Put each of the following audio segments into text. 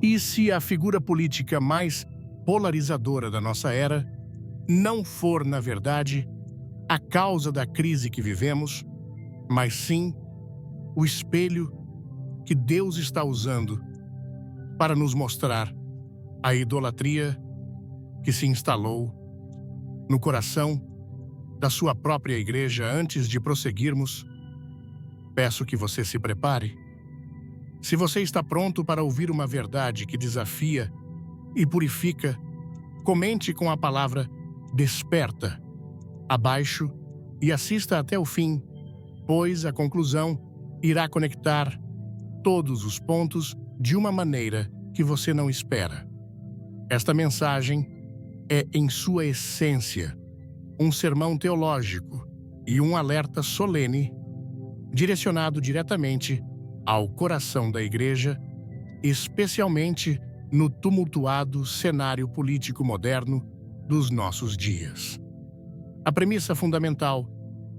E se a figura política mais polarizadora da nossa era não for, na verdade, a causa da crise que vivemos, mas sim o espelho que Deus está usando para nos mostrar a idolatria que se instalou no coração da sua própria igreja. Antes de prosseguirmos, peço que você se prepare. Se você está pronto para ouvir uma verdade que desafia e purifica, comente com a palavra "desperta" abaixo e assista até o fim, pois a conclusão irá conectar todos os pontos de uma maneira que você não espera. Esta mensagem é, em sua essência, um sermão teológico e um alerta solene direcionado diretamente ao coração da igreja, especialmente no tumultuado cenário político moderno dos nossos dias. A premissa fundamental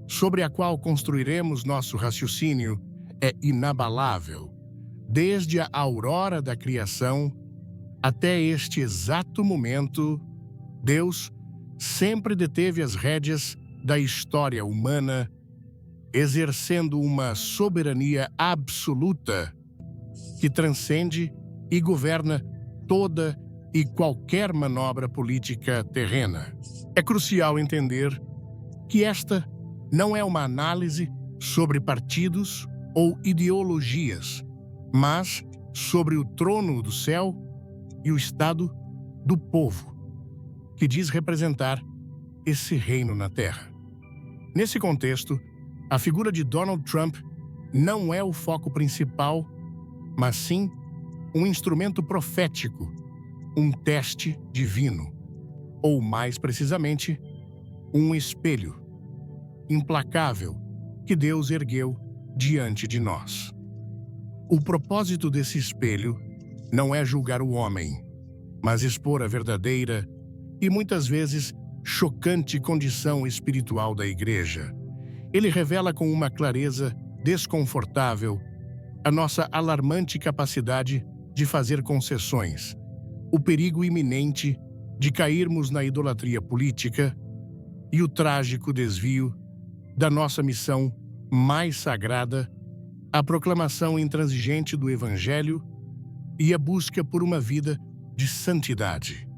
sobre a qual construiremos nosso raciocínio é inabalável. Desde a aurora da criação até este exato momento, Deus sempre deteve as rédeas da história humana, exercendo uma soberania absoluta que transcende e governa toda e qualquer manobra política terrena. É crucial entender que esta não é uma análise sobre partidos ou ideologias, mas sobre o trono do céu e o estado do povo, que diz representar esse reino na terra. Nesse contexto, a figura de Donald Trump não é o foco principal, mas sim um instrumento profético, um teste divino, ou mais precisamente, um espelho implacável que Deus ergueu diante de nós. O propósito desse espelho não é julgar o homem, mas expor a verdadeira e muitas vezes chocante condição espiritual da igreja. Ele revela com uma clareza desconfortável a nossa alarmante capacidade de fazer concessões, o perigo iminente de cairmos na idolatria política e o trágico desvio da nossa missão mais sagrada, a proclamação intransigente do Evangelho e a busca por uma vida de santidade.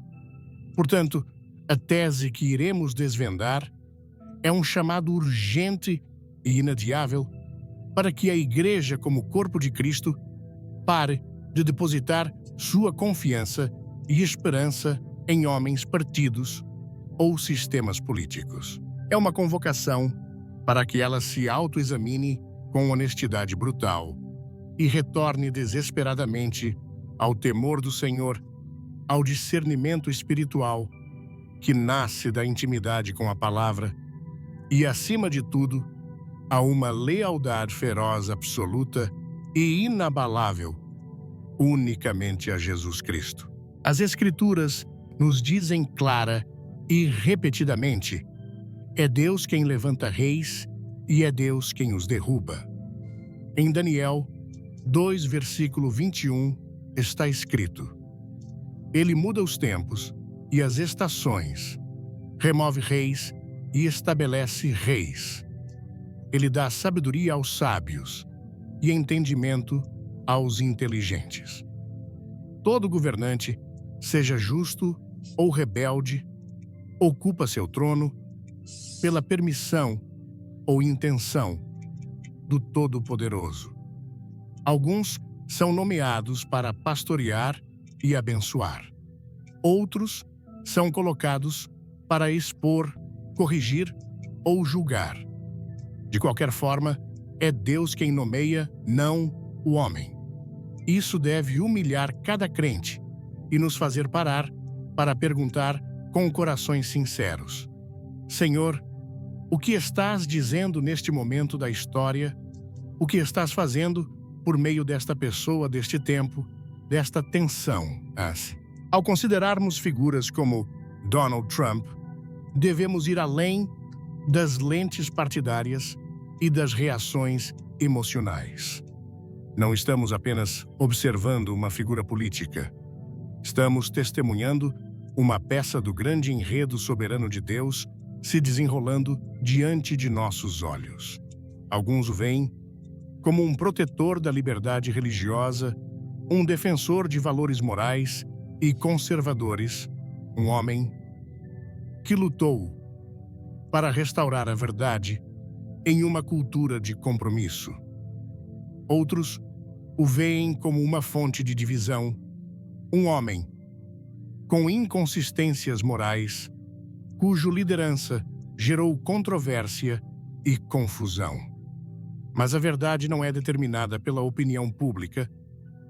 Portanto, a tese que iremos desvendar é um chamado urgente e inadiável para que a Igreja, como corpo de Cristo, pare de depositar sua confiança e esperança em homens, partidos ou sistemas políticos. É uma convocação para que ela se autoexamine com honestidade brutal e retorne desesperadamente ao temor do Senhor, ao discernimento espiritual que nasce da intimidade com a palavra e, acima de tudo, a uma lealdade feroz, absoluta e inabalável unicamente a Jesus Cristo. As Escrituras nos dizem clara e repetidamente: é Deus quem levanta reis e é Deus quem os derruba. Em Daniel 2, versículo 21, está escrito: Ele muda os tempos e as estações, remove reis e estabelece reis. Ele dá sabedoria aos sábios e entendimento aos inteligentes. Todo governante, seja justo ou rebelde, ocupa seu trono pela permissão ou intenção do Todo-Poderoso. Alguns são nomeados para pastorear e abençoar. Outros são colocados para expor, corrigir ou julgar. De qualquer forma, é Deus quem nomeia, não o homem. Isso deve humilhar cada crente e nos fazer parar para perguntar com corações sinceros: Senhor, o que estás dizendo neste momento da história? O que estás fazendo por meio desta pessoa, deste tempo, desta tensão? Ao considerarmos figuras como Donald Trump, devemos ir além das lentes partidárias e das reações emocionais. Não estamos apenas observando uma figura política. Estamos testemunhando uma peça do grande enredo soberano de Deus se desenrolando diante de nossos olhos. Alguns o veem como um protetor da liberdade religiosa, um defensor de valores morais e conservadores, um homem que lutou para restaurar a verdade em uma cultura de compromisso. Outros o veem como uma fonte de divisão, um homem com inconsistências morais, cuja liderança gerou controvérsia e confusão. Mas a verdade não é determinada pela opinião pública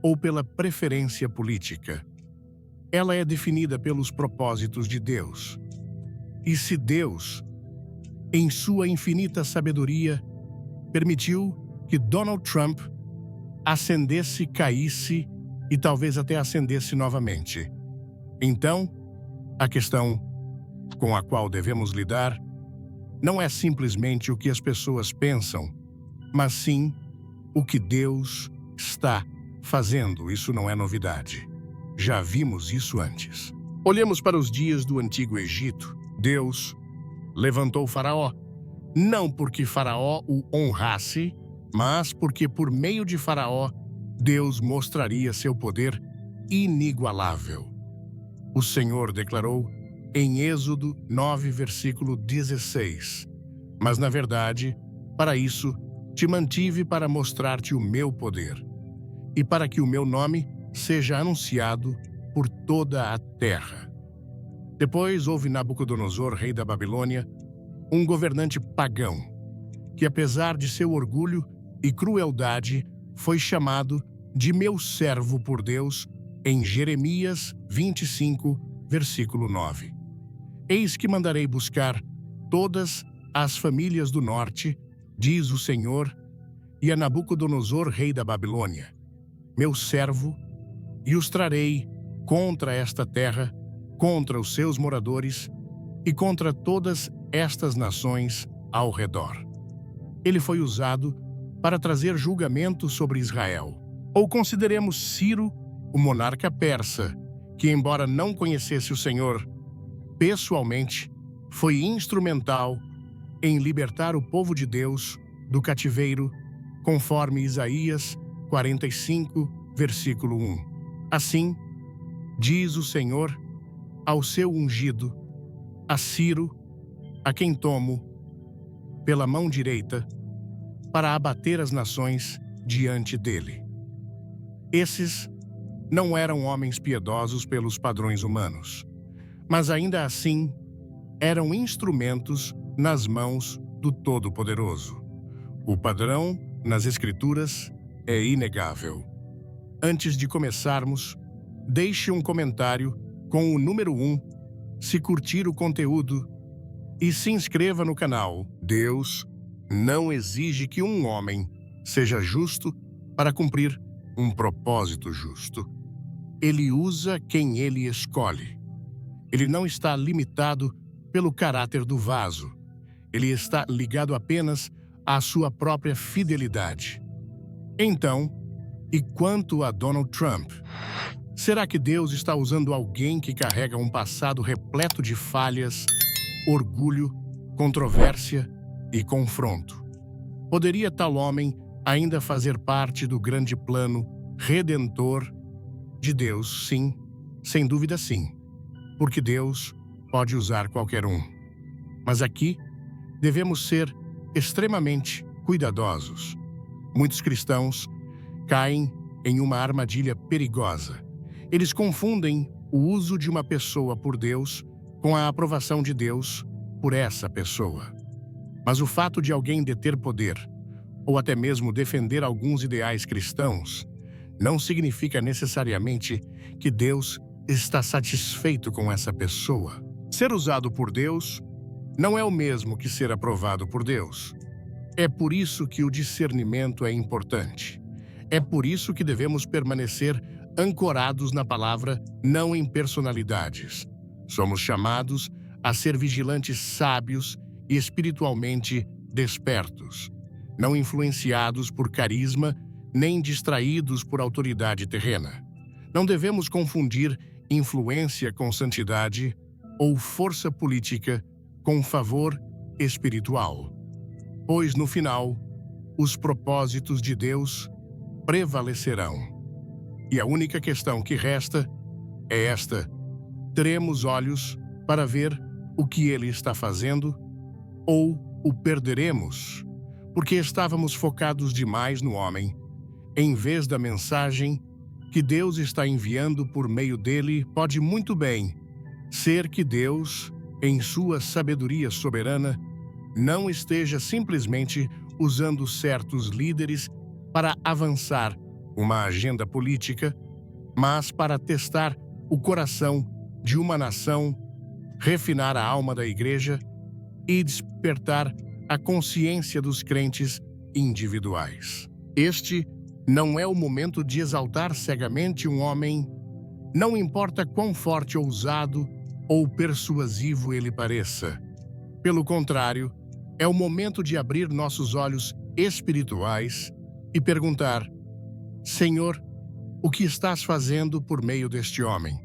ou pela preferência política. Ela é definida pelos propósitos de Deus. E se Deus, em sua infinita sabedoria, permitiu que Donald Trump ascendesse, caísse e talvez até ascendesse novamente, então, a questão com a qual devemos lidar não é simplesmente o que as pessoas pensam, mas sim o que Deus está fazendo. Isso não é novidade. Já vimos isso antes. Olhemos para os dias do Antigo Egito. Deus levantou Faraó, não porque Faraó o honrasse, mas porque por meio de Faraó, Deus mostraria seu poder inigualável. O Senhor declarou em Êxodo 9, versículo 16: Mas, na verdade, para isso, te mantive para mostrar-te o meu poder, e para que o meu nome seja anunciado por toda a terra. Depois houve Nabucodonosor, rei da Babilônia, um governante pagão, que apesar de seu orgulho e crueldade, foi chamado de meu servo por Deus em Jeremias 25, versículo 9. Eis que mandarei buscar todas as famílias do norte, diz o Senhor, e a Nabucodonosor, rei da Babilônia, meu servo, e os trarei contra esta terra, contra os seus moradores e contra todas estas nações ao redor. Ele foi usado para trazer julgamento sobre Israel. Ou consideremos Ciro, o monarca persa, que, embora não conhecesse o Senhor pessoalmente, foi instrumental em libertar o povo de Deus do cativeiro, conforme Isaías 45, versículo 1. Assim, diz o Senhor ao seu ungido, a Ciro, a quem tomo pela mão direita, para abater as nações diante dele. Esses não eram homens piedosos pelos padrões humanos, mas ainda assim eram instrumentos nas mãos do Todo-Poderoso. O padrão nas Escrituras é inegável. Antes de começarmos, deixe um comentário com o número 1, se curtir o conteúdo, e se inscreva no canal. Deus não exige que um homem seja justo para cumprir um propósito justo. Ele usa quem ele escolhe. Ele não está limitado pelo caráter do vaso. Ele está ligado apenas à sua própria fidelidade. Então, e quanto a Donald Trump? Será que Deus está usando alguém que carrega um passado repleto de falhas, orgulho, controvérsia e confronto? Poderia tal homem ainda fazer parte do grande plano redentor de Deus? Sim, sem dúvida sim, porque Deus pode usar qualquer um. Mas aqui devemos ser extremamente cuidadosos. Muitos cristãos caem em uma armadilha perigosa. Eles confundem o uso de uma pessoa por Deus com a aprovação de Deus por essa pessoa. Mas o fato de alguém deter poder, ou até mesmo defender alguns ideais cristãos, não significa necessariamente que Deus está satisfeito com essa pessoa. Ser usado por Deus não é o mesmo que ser aprovado por Deus. É por isso que o discernimento é importante. É por isso que devemos permanecer ancorados na palavra, não em personalidades. Somos chamados a ser vigilantes sábios e espiritualmente despertos, não influenciados por carisma nem distraídos por autoridade terrena. Não devemos confundir influência com santidade ou força política com favor espiritual, pois no final, os propósitos de Deus prevalecerão. E a única questão que resta é esta: teremos olhos para ver o que ele está fazendo ou o perderemos, porque estávamos focados demais no homem, em vez da mensagem que Deus está enviando por meio dele. Pode muito bem ser que Deus, em sua sabedoria soberana, não esteja simplesmente usando certos líderes para avançar uma agenda política, mas para testar o coração de uma nação, refinar a alma da igreja e despertar a consciência dos crentes individuais. Este não é o momento de exaltar cegamente um homem, não importa quão forte, ousado ou persuasivo ele pareça. Pelo contrário, é o momento de abrir nossos olhos espirituais e perguntar: Senhor, o que estás fazendo por meio deste homem?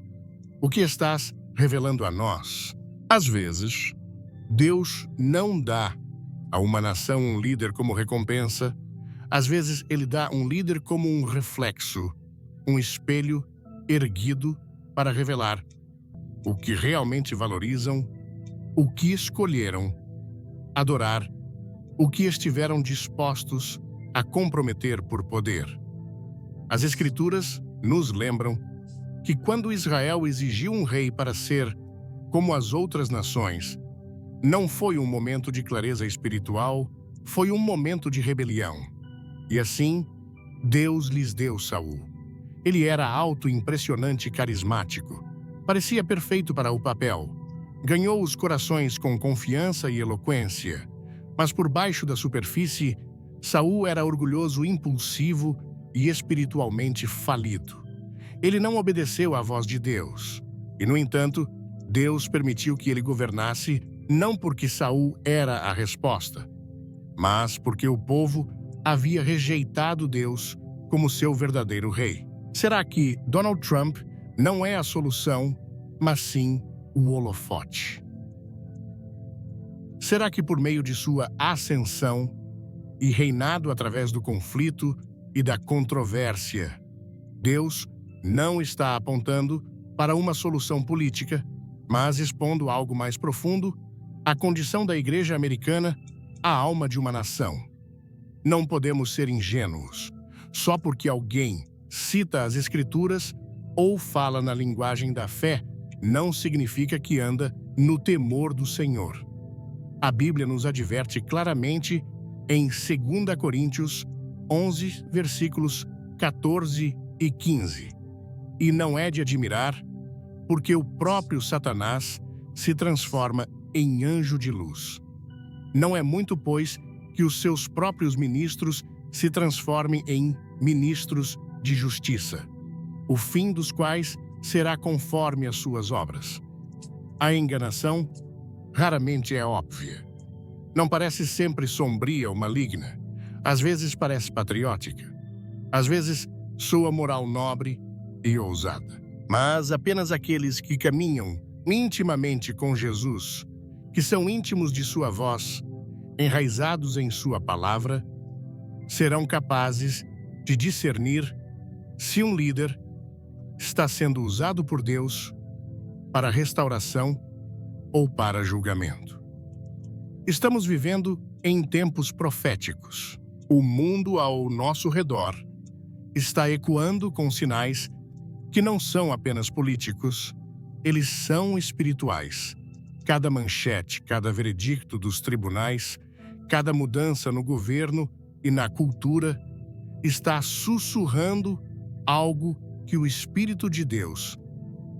O que estás revelando a nós? Às vezes, Deus não dá a uma nação um líder como recompensa. Às vezes, ele dá um líder como um reflexo, um espelho erguido para revelar o que realmente valorizam, o que escolheram adorar, o que estiveram dispostos a comprometer por poder. As Escrituras nos lembram que quando Israel exigiu um rei para ser como as outras nações, não foi um momento de clareza espiritual, foi um momento de rebelião. E assim, Deus lhes deu Saul. Ele era alto, impressionante e carismático. Parecia perfeito para o papel. Ganhou os corações com confiança e eloquência. Mas por baixo da superfície, Saul era orgulhoso, impulsivo e espiritualmente falido. Ele não obedeceu à voz de Deus. E, no entanto, Deus permitiu que ele governasse não porque Saul era a resposta, mas porque o povo havia rejeitado Deus como seu verdadeiro rei. Será que Donald Trump não é a solução, mas sim o holofote? Será que por meio de sua ascensão e reinado através do conflito e da controvérsia, Deus não está apontando para uma solução política, mas expondo algo mais profundo, a condição da igreja americana, a alma de uma nação? Não podemos ser ingênuos. Só porque alguém cita as Escrituras ou fala na linguagem da fé, não significa que anda no temor do Senhor. A Bíblia nos adverte claramente em 2 Coríntios 11, versículos 14 e 15. E não é de admirar, porque o próprio Satanás se transforma em anjo de luz. Não é muito, pois, que os seus próprios ministros se transformem em ministros de justiça, o fim dos quais será conforme as suas obras. A enganação raramente é óbvia. Não parece sempre sombria ou maligna. Às vezes parece patriótica. Às vezes soa moral nobre e ousada. Mas apenas aqueles que caminham intimamente com Jesus, que são íntimos de sua voz, enraizados em sua palavra, serão capazes de discernir se um líder está sendo usado por Deus para restauração ou para julgamento. Estamos vivendo em tempos proféticos. O mundo ao nosso redor está ecoando com sinais que não são apenas políticos, eles são espirituais. Cada manchete, cada veredicto dos tribunais, cada mudança no governo e na cultura está sussurrando algo que o Espírito de Deus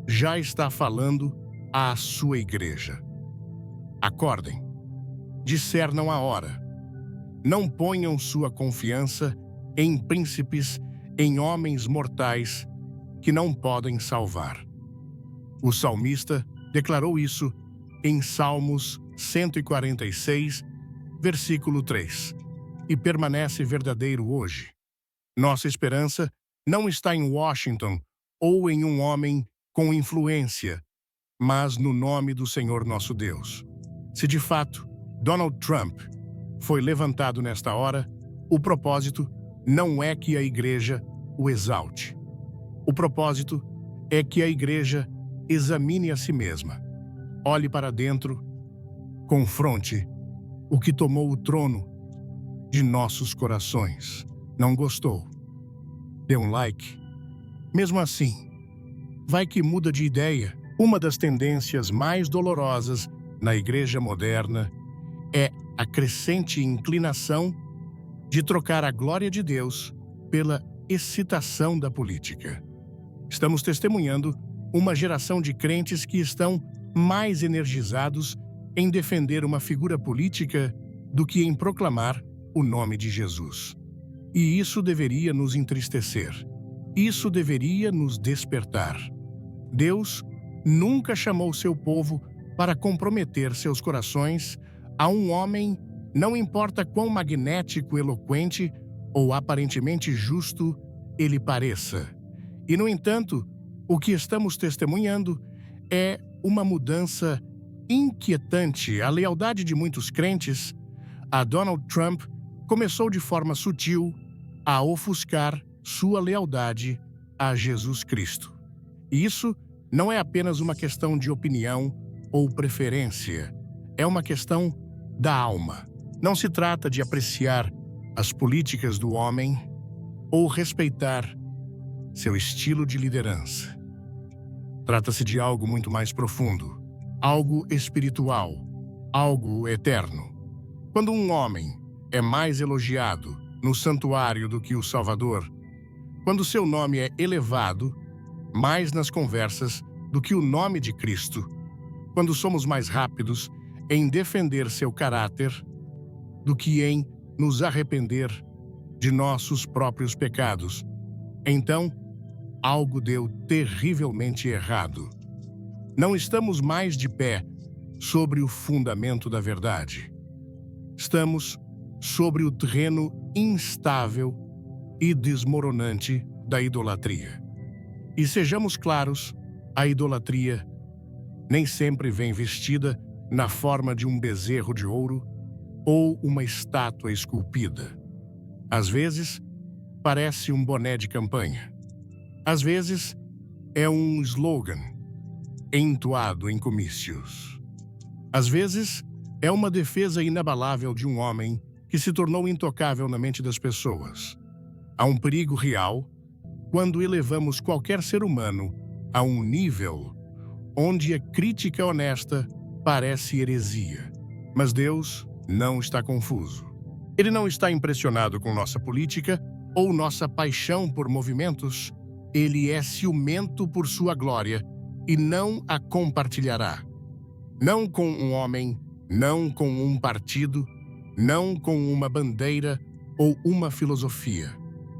já está falando à sua igreja. Acordem, discernam a hora. Não ponham sua confiança em príncipes, em homens mortais que não podem salvar. O salmista declarou isso em Salmos 146, versículo 3, e permanece verdadeiro hoje. Nossa esperança não está em Washington ou em um homem com influência, mas no nome do Senhor nosso Deus. Se de fato Donald Trump foi levantado nesta hora, o propósito não é que a igreja o exalte. O propósito é que a igreja examine a si mesma, olhe para dentro, confronte o que tomou o trono de nossos corações. Não gostou? Dê um like. Mesmo assim, vai que muda de ideia. Uma das tendências mais dolorosas na igreja moderna é a crescente inclinação de trocar a glória de Deus pela excitação da política. Estamos testemunhando uma geração de crentes que estão mais energizados em defender uma figura política do que em proclamar o nome de Jesus. E isso deveria nos entristecer. Isso deveria nos despertar. Deus nunca chamou seu povo para comprometer seus corações a um homem, não importa quão magnético, eloquente ou aparentemente justo ele pareça. E, no entanto, o que estamos testemunhando é uma mudança inquietante. A lealdade de muitos crentes a Donald Trump começou de forma sutil a ofuscar sua lealdade a Jesus Cristo. E isso não é apenas uma questão de opinião ou preferência, é uma questão da alma. Não se trata de apreciar as políticas do homem ou respeitar seu estilo de liderança. Trata-se de algo muito mais profundo, algo espiritual, algo eterno. Quando um homem é mais elogiado no santuário do que o Salvador, quando seu nome é elevado mais nas conversas do que o nome de Cristo, quando somos mais rápidos em defender seu caráter do que em nos arrepender de nossos próprios pecados, então algo deu terrivelmente errado. Não estamos mais de pé sobre o fundamento da verdade. Estamos sobre o terreno instável e desmoronante da idolatria. E sejamos claros, a idolatria nem sempre vem vestida na forma de um bezerro de ouro ou uma estátua esculpida. Às vezes, parece um boné de campanha. Às vezes, é um slogan entoado em comícios. Às vezes, é uma defesa inabalável de um homem que se tornou intocável na mente das pessoas. Há um perigo real quando elevamos qualquer ser humano a um nível onde a crítica honesta parece heresia. Mas Deus não está confuso. Ele não está impressionado com nossa política ou nossa paixão por movimentos. Ele é ciumento por sua glória e não a compartilhará. Não com um homem, não com um partido, não com uma bandeira ou uma filosofia.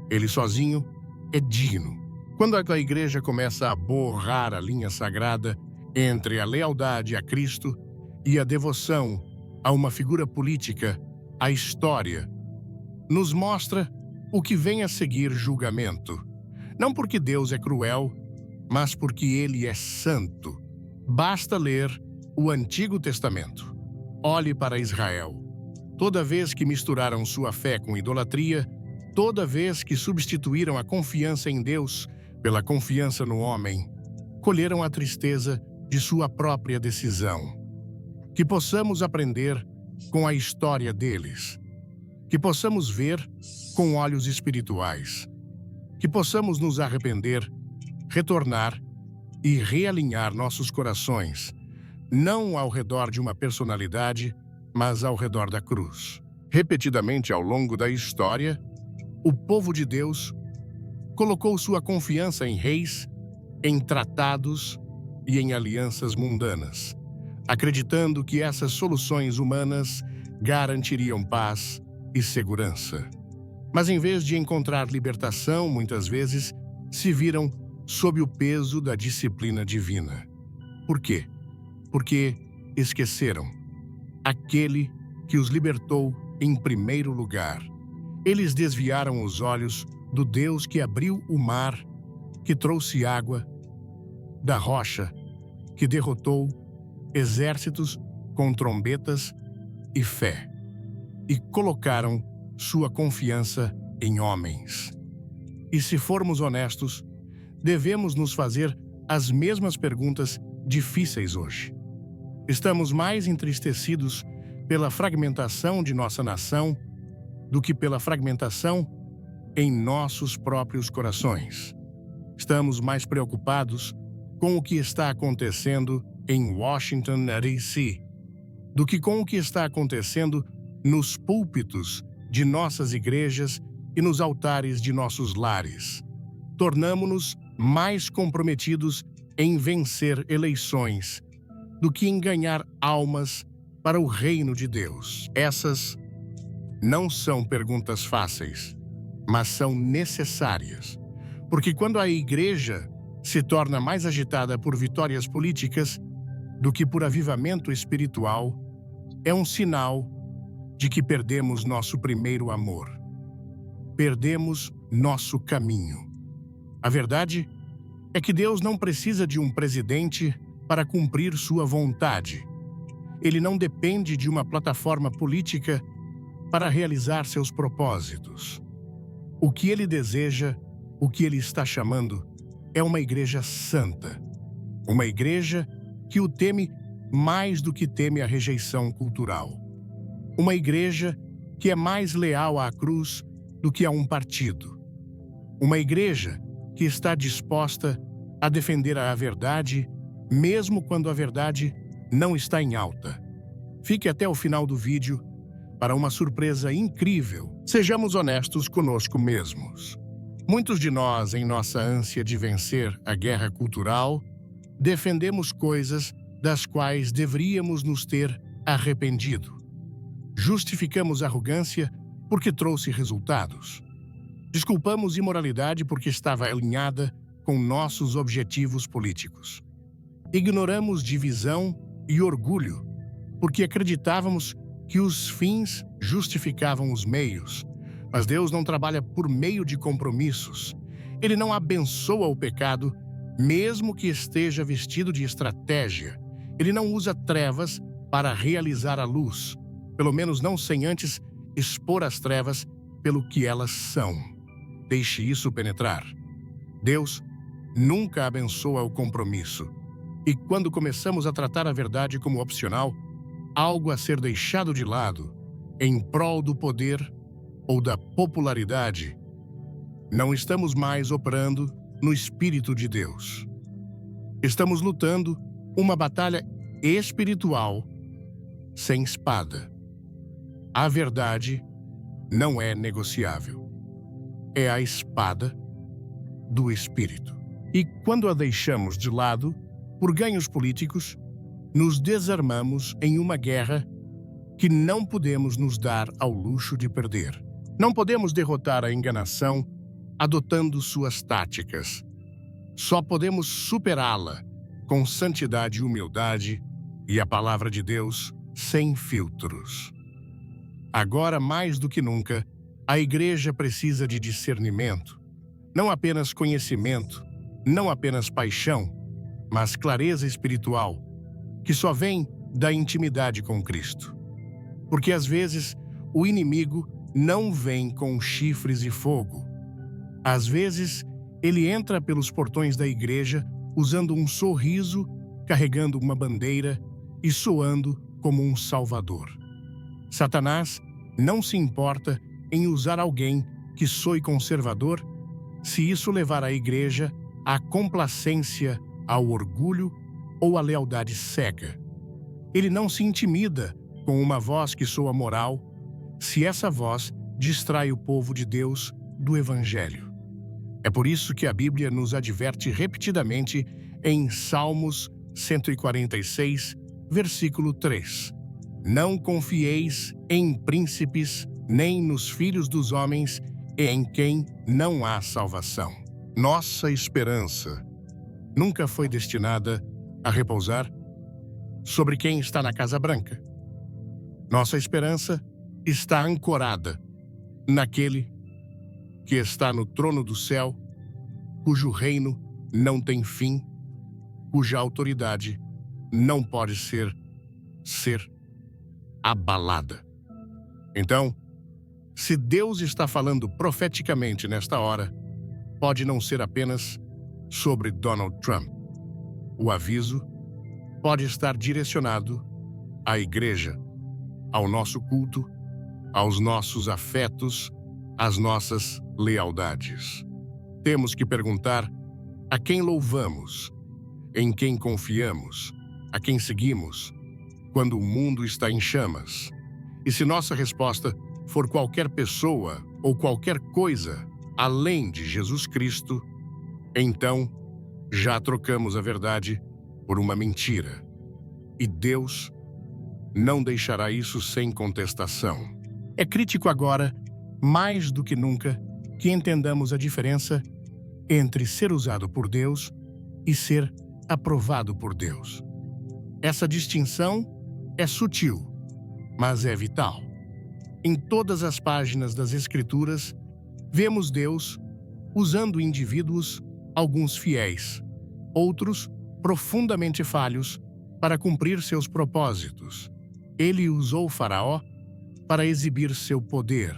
Ele sozinho é digno. Quando a igreja começa a borrar a linha sagrada entre a lealdade a Cristo e a devoção a uma figura política, a história nos mostra o que vem a seguir: julgamento. Não porque Deus é cruel, mas porque Ele é santo. Basta ler o Antigo Testamento. Olhe para Israel. Toda vez que misturaram sua fé com idolatria, toda vez que substituíram a confiança em Deus pela confiança no homem, colheram a tristeza de sua própria decisão. Que possamos aprender com a história deles. Que possamos ver com olhos espirituais. Que possamos nos arrepender, retornar e realinhar nossos corações, não ao redor de uma personalidade, mas ao redor da cruz. Repetidamente ao longo da história, o povo de Deus colocou sua confiança em reis, em tratados e em alianças mundanas, acreditando que essas soluções humanas garantiriam paz e segurança. Mas em vez de encontrar libertação, muitas vezes se viram sob o peso da disciplina divina. Por quê? Porque esqueceram aquele que os libertou em primeiro lugar. Eles desviaram os olhos do Deus que abriu o mar, que trouxe água, da rocha, que derrotou exércitos com trombetas e fé, e colocaram sua confiança em homens. E se formos honestos, devemos nos fazer as mesmas perguntas difíceis hoje. Estamos mais entristecidos pela fragmentação de nossa nação do que pela fragmentação em nossos próprios corações. Estamos mais preocupados com o que está acontecendo em Washington, D.C., do que com o que está acontecendo nos púlpitos de nossas igrejas e nos altares de nossos lares. Tornamo-nos mais comprometidos em vencer eleições do que em ganhar almas para o reino de Deus. Essas não são perguntas fáceis, mas são necessárias, porque quando a igreja se torna mais agitada por vitórias políticas do que por avivamento espiritual, é um sinal de que perdemos nosso primeiro amor. Perdemos nosso caminho. A verdade é que Deus não precisa de um presidente para cumprir sua vontade. Ele não depende de uma plataforma política para realizar seus propósitos. O que ele deseja, o que ele está chamando, é uma igreja santa. Uma igreja que o teme mais do que teme a rejeição cultural. Uma igreja que é mais leal à cruz do que a um partido. Uma igreja que está disposta a defender a verdade, mesmo quando a verdade não está em alta. Fique até o final do vídeo para uma surpresa incrível. Sejamos honestos conosco mesmos. Muitos de nós, em nossa ânsia de vencer a guerra cultural, defendemos coisas das quais deveríamos nos ter arrependido. Justificamos arrogância porque trouxe resultados. Desculpamos imoralidade porque estava alinhada com nossos objetivos políticos. Ignoramos divisão e orgulho porque acreditávamos que os fins justificavam os meios. Mas Deus não trabalha por meio de compromissos. Ele não abençoa o pecado, mesmo que esteja vestido de estratégia. Ele não usa trevas para realizar a luz, pelo menos não sem antes expor as trevas pelo que elas são. Deixe isso penetrar. Deus nunca abençoa o compromisso. E quando começamos a tratar a verdade como opcional, algo a ser deixado de lado, em prol do poder ou da popularidade, não estamos mais operando no Espírito de Deus. Estamos lutando uma batalha espiritual sem espada. A verdade não é negociável. É a espada do Espírito. E quando a deixamos de lado, por ganhos políticos, nos desarmamos em uma guerra que não podemos nos dar ao luxo de perder. Não podemos derrotar a enganação adotando suas táticas. Só podemos superá-la com santidade e humildade e a palavra de Deus sem filtros. Agora, mais do que nunca, a igreja precisa de discernimento. Não apenas conhecimento, não apenas paixão, mas clareza espiritual, que só vem da intimidade com Cristo. Porque às vezes o inimigo não vem com chifres e fogo. Às vezes ele entra pelos portões da igreja usando um sorriso, carregando uma bandeira e soando como um salvador. Satanás não se importa em usar alguém que soe conservador se isso levar a igreja à complacência, ao orgulho ou à lealdade cega. Ele não se intimida com uma voz que soa moral se essa voz distrai o povo de Deus do Evangelho. É por isso que a Bíblia nos adverte repetidamente em Salmos 146, versículo 3. Não confieis em príncipes, nem nos filhos dos homens, em quem não há salvação. Nossa esperança nunca foi destinada a repousar sobre quem está na Casa Branca. Nossa esperança está ancorada naquele que está no trono do céu, cujo reino não tem fim, cuja autoridade não pode ser abalada. Então, se Deus está falando profeticamente nesta hora, pode não ser apenas sobre Donald Trump. O aviso pode estar direcionado à igreja, ao nosso culto, aos nossos afetos, às nossas lealdades. Temos que perguntar a quem louvamos, em quem confiamos, a quem seguimos, quando o mundo está em chamas. E se nossa resposta for qualquer pessoa ou qualquer coisa além de Jesus Cristo, então já trocamos a verdade por uma mentira. E Deus não deixará isso sem contestação. É crítico agora, mais do que nunca, que entendamos a diferença entre ser usado por Deus e ser aprovado por Deus. Essa distinção é sutil, mas é vital. Em todas as páginas das Escrituras, vemos Deus usando indivíduos, alguns fiéis, outros profundamente falhos, para cumprir seus propósitos. Ele usou Faraó para exibir seu poder.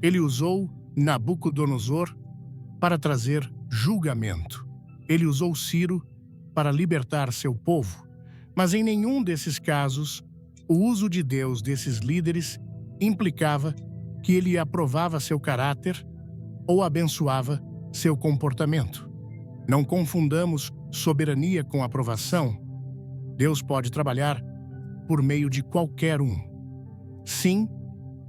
Ele usou Nabucodonosor para trazer julgamento. Ele usou Ciro para libertar seu povo. Mas em nenhum desses casos, o uso de Deus desses líderes implicava que ele aprovava seu caráter ou abençoava seu comportamento. Não confundamos soberania com aprovação. Deus pode trabalhar por meio de qualquer um. Sim,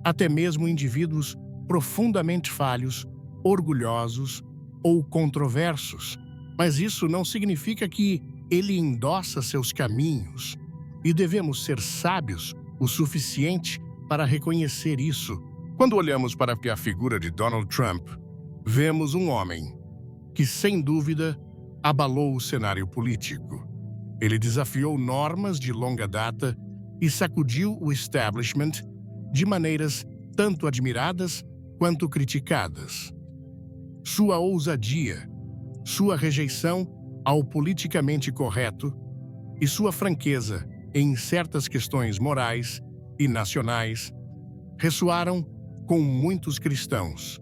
até mesmo indivíduos profundamente falhos, orgulhosos ou controversos. Mas isso não significa que ele endossa seus caminhos, e devemos ser sábios o suficiente para reconhecer isso. Quando olhamos para a figura de Donald Trump, vemos um homem que, sem dúvida, abalou o cenário político. Ele desafiou normas de longa data e sacudiu o establishment de maneiras tanto admiradas quanto criticadas. Sua ousadia, sua rejeição ao politicamente correto e sua franqueza em certas questões morais e nacionais ressoaram com muitos cristãos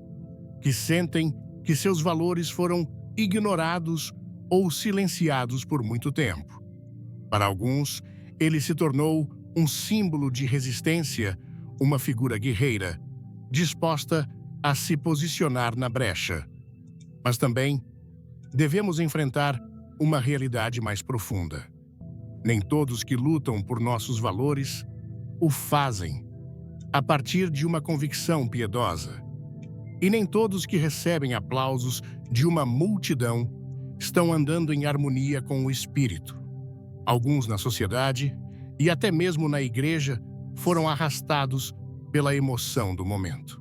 que sentem que seus valores foram ignorados ou silenciados por muito tempo. Para alguns, ele se tornou um símbolo de resistência, uma figura guerreira, disposta a se posicionar na brecha. Mas também devemos enfrentar uma realidade mais profunda. Nem todos que lutam por nossos valores o fazem a partir de uma convicção piedosa. E nem todos que recebem aplausos de uma multidão estão andando em harmonia com o Espírito. Alguns na sociedade e até mesmo na igreja foram arrastados pela emoção do momento.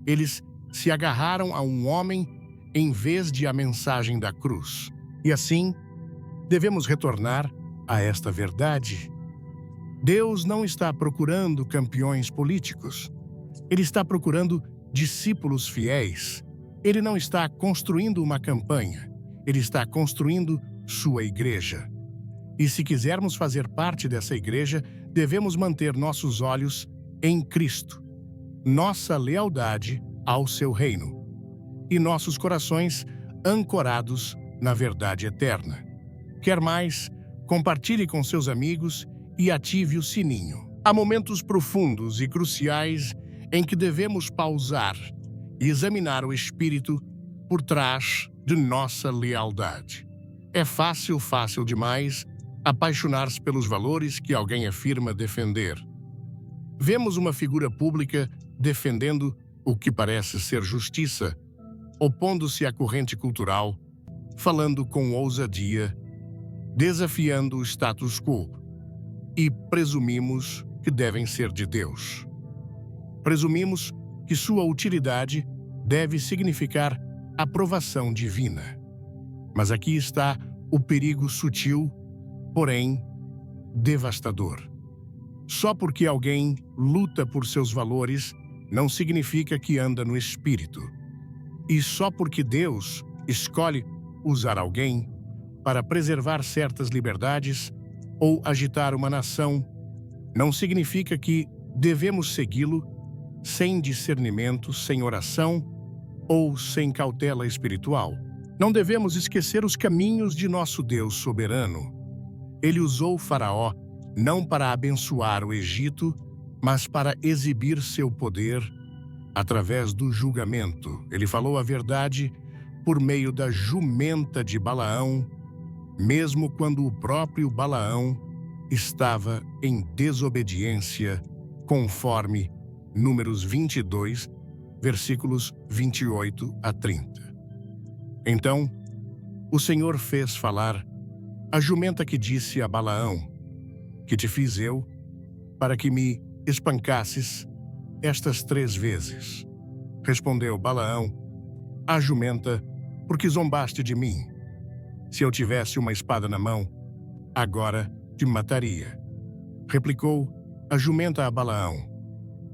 Eles se agarraram a um homem em vez de a mensagem da cruz. E assim, devemos retornar a esta verdade. Deus não está procurando campeões políticos. Ele está procurando discípulos fiéis. Ele não está construindo uma campanha. Ele está construindo sua igreja. E se quisermos fazer parte dessa igreja, devemos manter nossos olhos em Cristo, nossa lealdade ao seu reino e nossos corações ancorados na verdade eterna. Quer mais? Compartilhe com seus amigos e ative o sininho. Há momentos profundos e cruciais em que devemos pausar e examinar o espírito por trás de nossa lealdade. É fácil demais apaixonar-se pelos valores que alguém afirma defender. Vemos uma figura pública defendendo o que parece ser justiça, opondo-se à corrente cultural, falando com ousadia, desafiando o status quo, e presumimos que devem ser de Deus. Presumimos que sua utilidade deve significar aprovação divina. Mas aqui está o perigo sutil, porém devastador. Só porque alguém luta por seus valores não significa que anda no espírito. E só porque Deus escolhe usar alguém para preservar certas liberdades ou agitar uma nação, não significa que devemos segui-lo sem discernimento, sem oração ou sem cautela espiritual. Não devemos esquecer os caminhos de nosso Deus soberano. Ele usou Faraó não para abençoar o Egito, mas para exibir seu poder através do julgamento. Ele falou a verdade por meio da jumenta de Balaão, mesmo quando o próprio Balaão estava em desobediência, conforme Números 22, versículos 28 a 30. Então, o Senhor fez falar a jumenta que disse a Balaão: que te fiz eu, para que me espancasses estas 3 vezes. Respondeu Balaão à jumenta: porque zombaste de mim. Se eu tivesse uma espada na mão, agora te mataria. Replicou a jumenta a Balaão: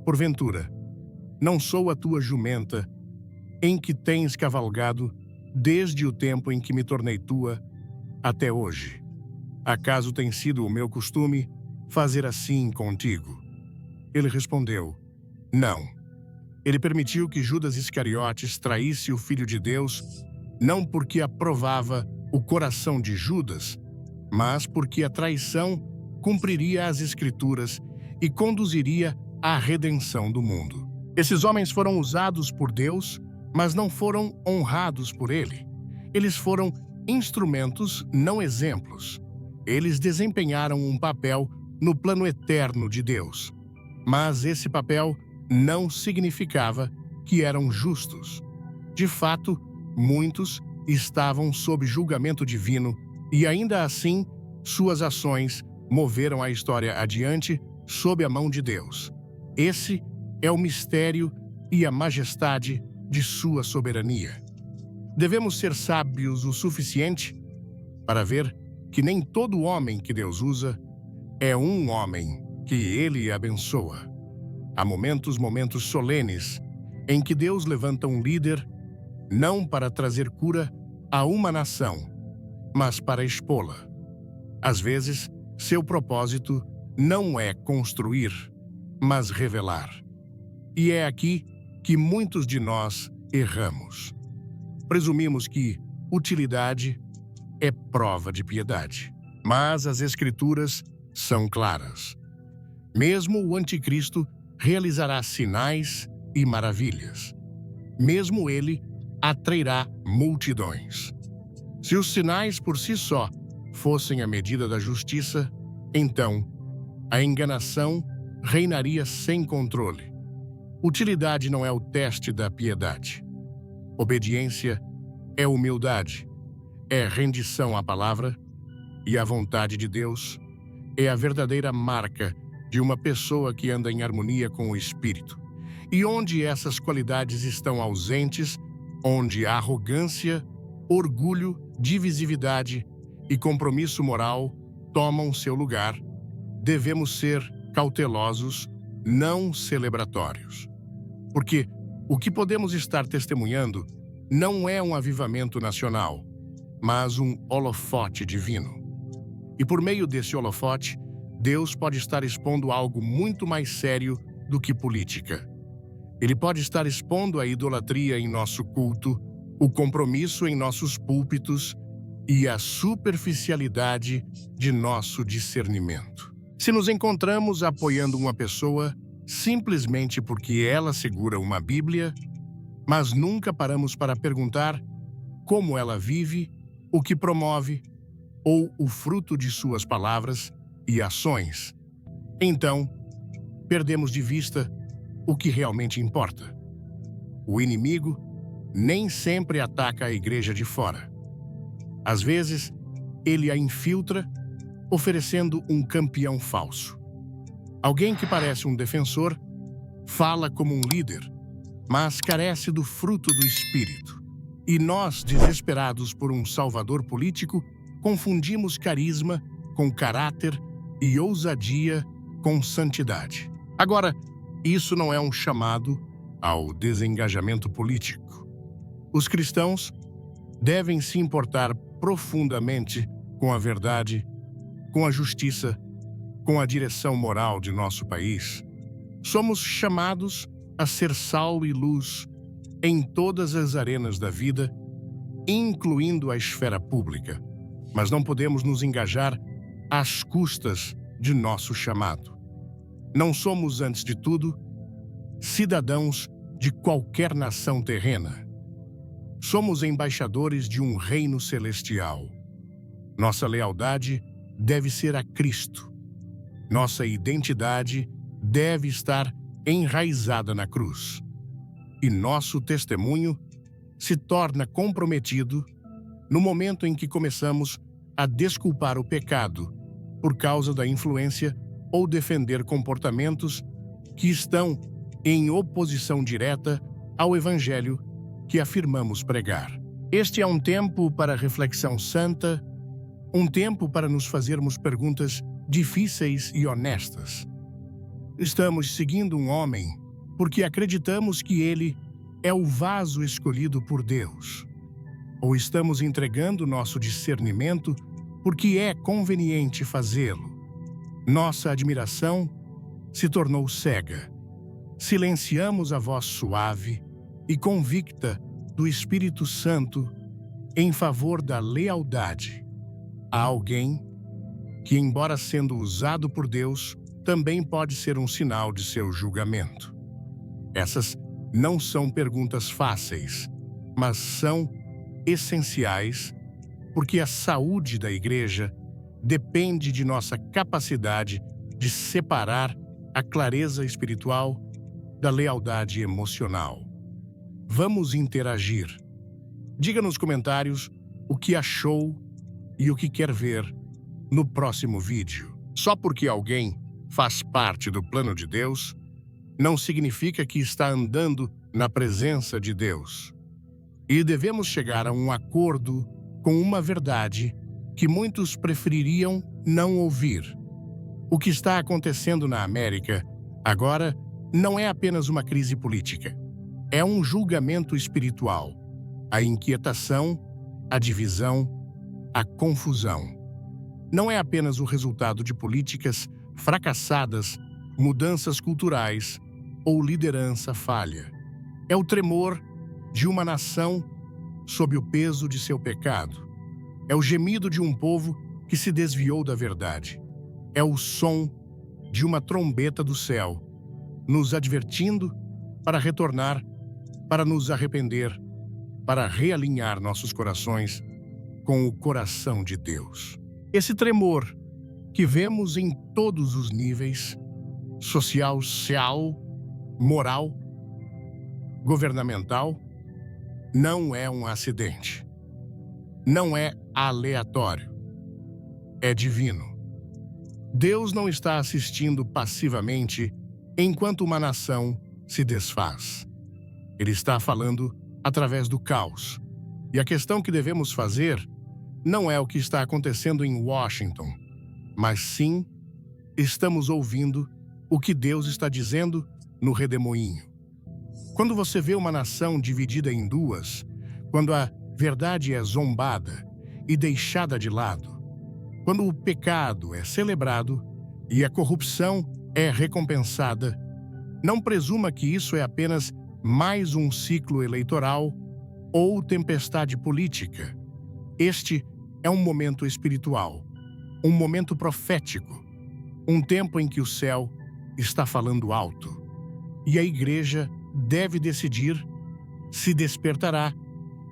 porventura, não sou a tua jumenta, em que tens cavalgado desde o tempo em que me tornei tua até hoje? Acaso tem sido o meu costume fazer assim contigo? Ele respondeu: não. Ele permitiu que Judas Iscariotes traísse o Filho de Deus, não porque aprovava o coração de Judas, mas porque a traição cumpriria as Escrituras e conduziria à redenção do mundo. Esses homens foram usados por Deus, mas não foram honrados por Ele. Eles foram instrumentos, não exemplos. Eles desempenharam um papel no plano eterno de Deus, mas esse papel não significava que eram justos. De fato, muitos estavam sob julgamento divino e, ainda assim, suas ações moveram a história adiante sob a mão de Deus. Esse é o mistério e a majestade de sua soberania. Devemos ser sábios o suficiente para ver que nem todo homem que Deus usa é um homem que Ele abençoa. Há momentos solenes em que Deus levanta um líder não para trazer cura a uma nação, mas para expô-la. Às vezes, seu propósito não é construir, mas revelar. E é aqui que muitos de nós erramos. Presumimos que utilidade é prova de piedade, mas as Escrituras são claras. Mesmo o anticristo realizará sinais e maravilhas. Mesmo ele atrairá multidões. Se os sinais por si só fossem a medida da justiça, então a enganação reinaria sem controle. Utilidade não é o teste da piedade. Obediência é humildade, é rendição à palavra, e a vontade de Deus é a verdadeira marca de uma pessoa que anda em harmonia com o Espírito. E onde essas qualidades estão ausentes, onde a arrogância, orgulho, divisividade e compromisso moral tomam seu lugar, devemos ser cautelosos, não celebratórios. Porque o que podemos estar testemunhando não é um avivamento nacional, mas um holofote divino. E por meio desse holofote, Deus pode estar expondo algo muito mais sério do que política. Ele pode estar expondo a idolatria em nosso culto, o compromisso em nossos púlpitos e a superficialidade de nosso discernimento. Se nos encontramos apoiando uma pessoa simplesmente porque ela segura uma Bíblia, mas nunca paramos para perguntar como ela vive, o que promove ou o fruto de suas palavras e ações, então perdemos de vista o que realmente importa. O inimigo nem sempre ataca a igreja de fora. Às vezes, ele a infiltra, oferecendo um campeão falso. Alguém que parece um defensor, fala como um líder, mas carece do fruto do Espírito. E nós, desesperados por um salvador político, confundimos carisma com caráter e ousadia com santidade. Agora, isso não é um chamado ao desengajamento político. Os cristãos devem se importar profundamente com a verdade, com a justiça, com a direção moral de nosso país. Somos chamados a ser sal e luz em todas as arenas da vida, incluindo a esfera pública. Mas não podemos nos engajar às custas de nosso chamado. Não somos, antes de tudo, cidadãos de qualquer nação terrena. Somos embaixadores de um reino celestial. Nossa lealdade deve ser a Cristo. Nossa identidade deve estar enraizada na cruz. E nosso testemunho se torna comprometido no momento em que começamos a desculpar o pecado por causa da influência ou defender comportamentos que estão em oposição direta ao Evangelho que afirmamos pregar. Este é um tempo para reflexão santa, um tempo para nos fazermos perguntas difíceis e honestas. Estamos seguindo um homem porque acreditamos que ele é o vaso escolhido por Deus? Ou estamos entregando nosso discernimento porque é conveniente fazê-lo? Nossa admiração se tornou cega. Silenciamos a voz suave e convicta do Espírito Santo em favor da lealdade a alguém que, embora sendo usado por Deus, também pode ser um sinal de seu julgamento. Essas não são perguntas fáceis, mas são essenciais, porque a saúde da igreja depende de nossa capacidade de separar a clareza espiritual da lealdade emocional. Vamos interagir. Diga nos comentários o que achou e o que quer ver no próximo vídeo. Só porque alguém faz parte do plano de Deus, não significa que está andando na presença de Deus. E devemos chegar a um acordo com uma verdade que muitos prefeririam não ouvir. O que está acontecendo na América agora não é apenas uma crise política. É um julgamento espiritual. A inquietação, a divisão, a confusão. Não é apenas o resultado de políticas fracassadas, mudanças culturais ou liderança falha. É o tremor de uma nação sob o peso de seu pecado. É o gemido de um povo que se desviou da verdade. É o som de uma trombeta do céu, nos advertindo para retornar, para nos arrepender, para realinhar nossos corações com o coração de Deus. Esse tremor que vemos em todos os níveis, social, moral, governamental, não é um acidente. Não é aleatório. É divino. Deus não está assistindo passivamente enquanto uma nação se desfaz. Ele está falando através do caos. E a questão que devemos fazer não é o que está acontecendo em Washington, mas sim, estamos ouvindo o que Deus está dizendo no redemoinho. Quando você vê uma nação dividida em duas, quando a verdade é zombada e deixada de lado, quando o pecado é celebrado e a corrupção é recompensada, não presuma que isso é apenas mais um ciclo eleitoral ou tempestade política. Este é um momento espiritual, um momento profético, um tempo em que o céu está falando alto. E a igreja deve decidir se despertará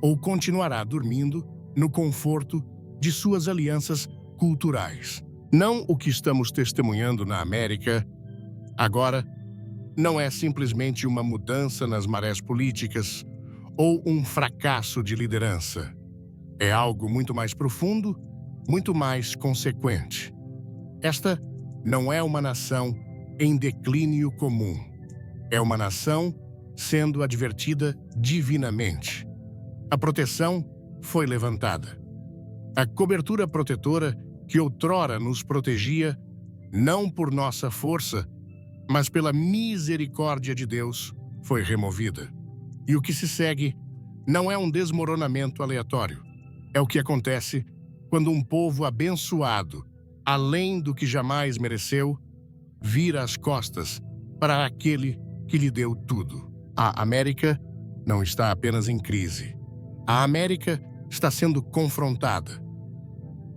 ou continuará dormindo no conforto de suas alianças culturais. Não o que estamos testemunhando na América agora não é simplesmente uma mudança nas marés políticas ou um fracasso de liderança. É algo muito mais profundo, muito mais consequente. Esta não é uma nação em declínio comum. É uma nação sendo advertida divinamente. A proteção foi levantada. A cobertura protetora que outrora nos protegia, não por nossa força, mas pela misericórdia de Deus, foi removida. E o que se segue não é um desmoronamento aleatório. É o que acontece quando um povo abençoado, além do que jamais mereceu, vira as costas para aquele que lhe deu tudo. A América não está apenas em crise. A América está sendo confrontada.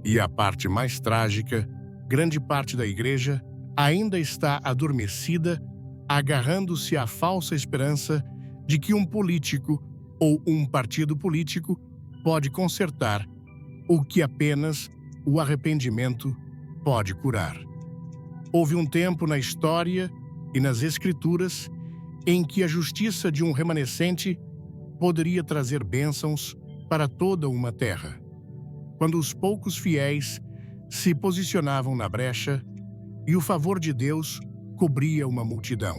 E a parte mais trágica, grande parte da igreja ainda está adormecida, agarrando-se à falsa esperança de que um político ou um partido político pode consertar o que apenas o arrependimento pode curar. Houve um tempo na história e nas Escrituras em que a justiça de um remanescente poderia trazer bênçãos para toda uma terra. Quando os poucos fiéis se posicionavam na brecha e o favor de Deus cobria uma multidão.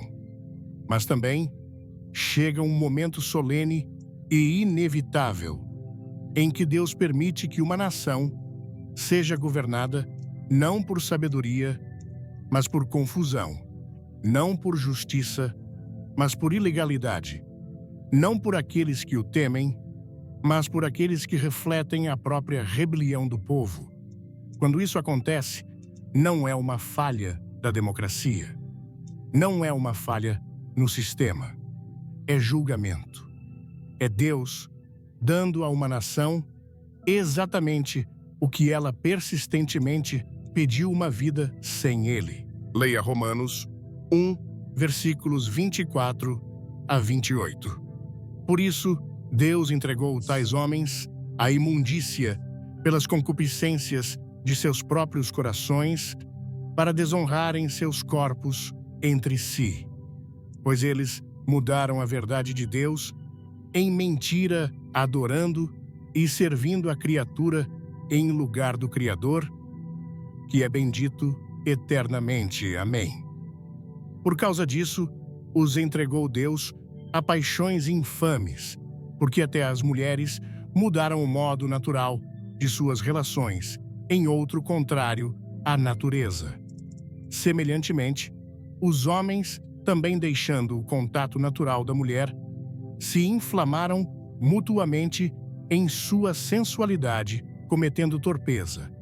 Mas também chega um momento solene e inevitável em que Deus permite que uma nação seja governada não por sabedoria, mas por confusão, não por justiça, mas por ilegalidade, não por aqueles que o temem, mas por aqueles que refletem a própria rebelião do povo. Quando isso acontece, não é uma falha da democracia, não é uma falha no sistema, é julgamento. É Deus dando a uma nação exatamente o que ela persistentemente pediu uma vida sem ele. Leia Romanos 1, versículos 24 a 28. Por isso, Deus entregou tais homens à imundícia pelas concupiscências de seus próprios corações para desonrarem seus corpos entre si, pois eles mudaram a verdade de Deus em mentira, adorando e servindo a criatura em lugar do Criador, que é bendito eternamente. Amém. Por causa disso, os entregou Deus a paixões infames, porque até as mulheres mudaram o modo natural de suas relações em outro contrário à natureza. Semelhantemente, os homens, também deixando o contato natural da mulher, se inflamaram mutuamente em sua sensualidade, cometendo torpeza,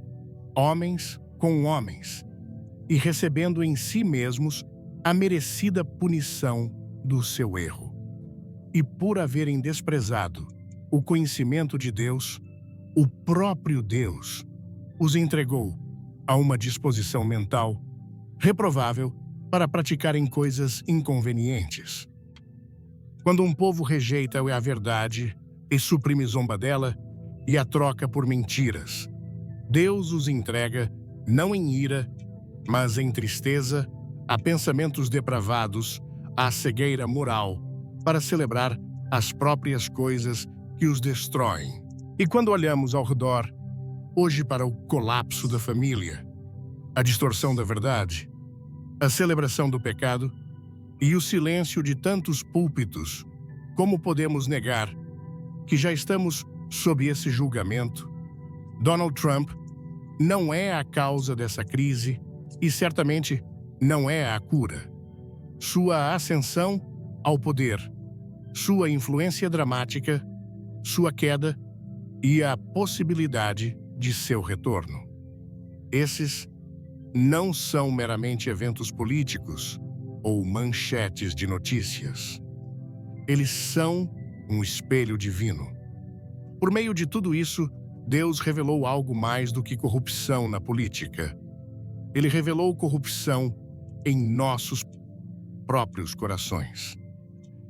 homens com homens, e recebendo em si mesmos a merecida punição do seu erro. E por haverem desprezado o conhecimento de Deus, o próprio Deus os entregou a uma disposição mental reprovável para praticarem coisas inconvenientes. Quando um povo rejeita a verdade e suprime zomba dela e a troca por mentiras, Deus os entrega, não em ira, mas em tristeza, a pensamentos depravados, à cegueira moral, para celebrar as próprias coisas que os destroem. E quando olhamos ao redor, hoje para o colapso da família, a distorção da verdade, a celebração do pecado e o silêncio de tantos púlpitos, como podemos negar que já estamos sob esse julgamento? Donald Trump não é a causa dessa crise e certamente não é a cura. Sua ascensão ao poder, sua influência dramática, sua queda e a possibilidade de seu retorno. Esses não são meramente eventos políticos ou manchetes de notícias. Eles são um espelho divino. Por meio de tudo isso, Deus revelou algo mais do que corrupção na política. Ele revelou corrupção em nossos próprios corações.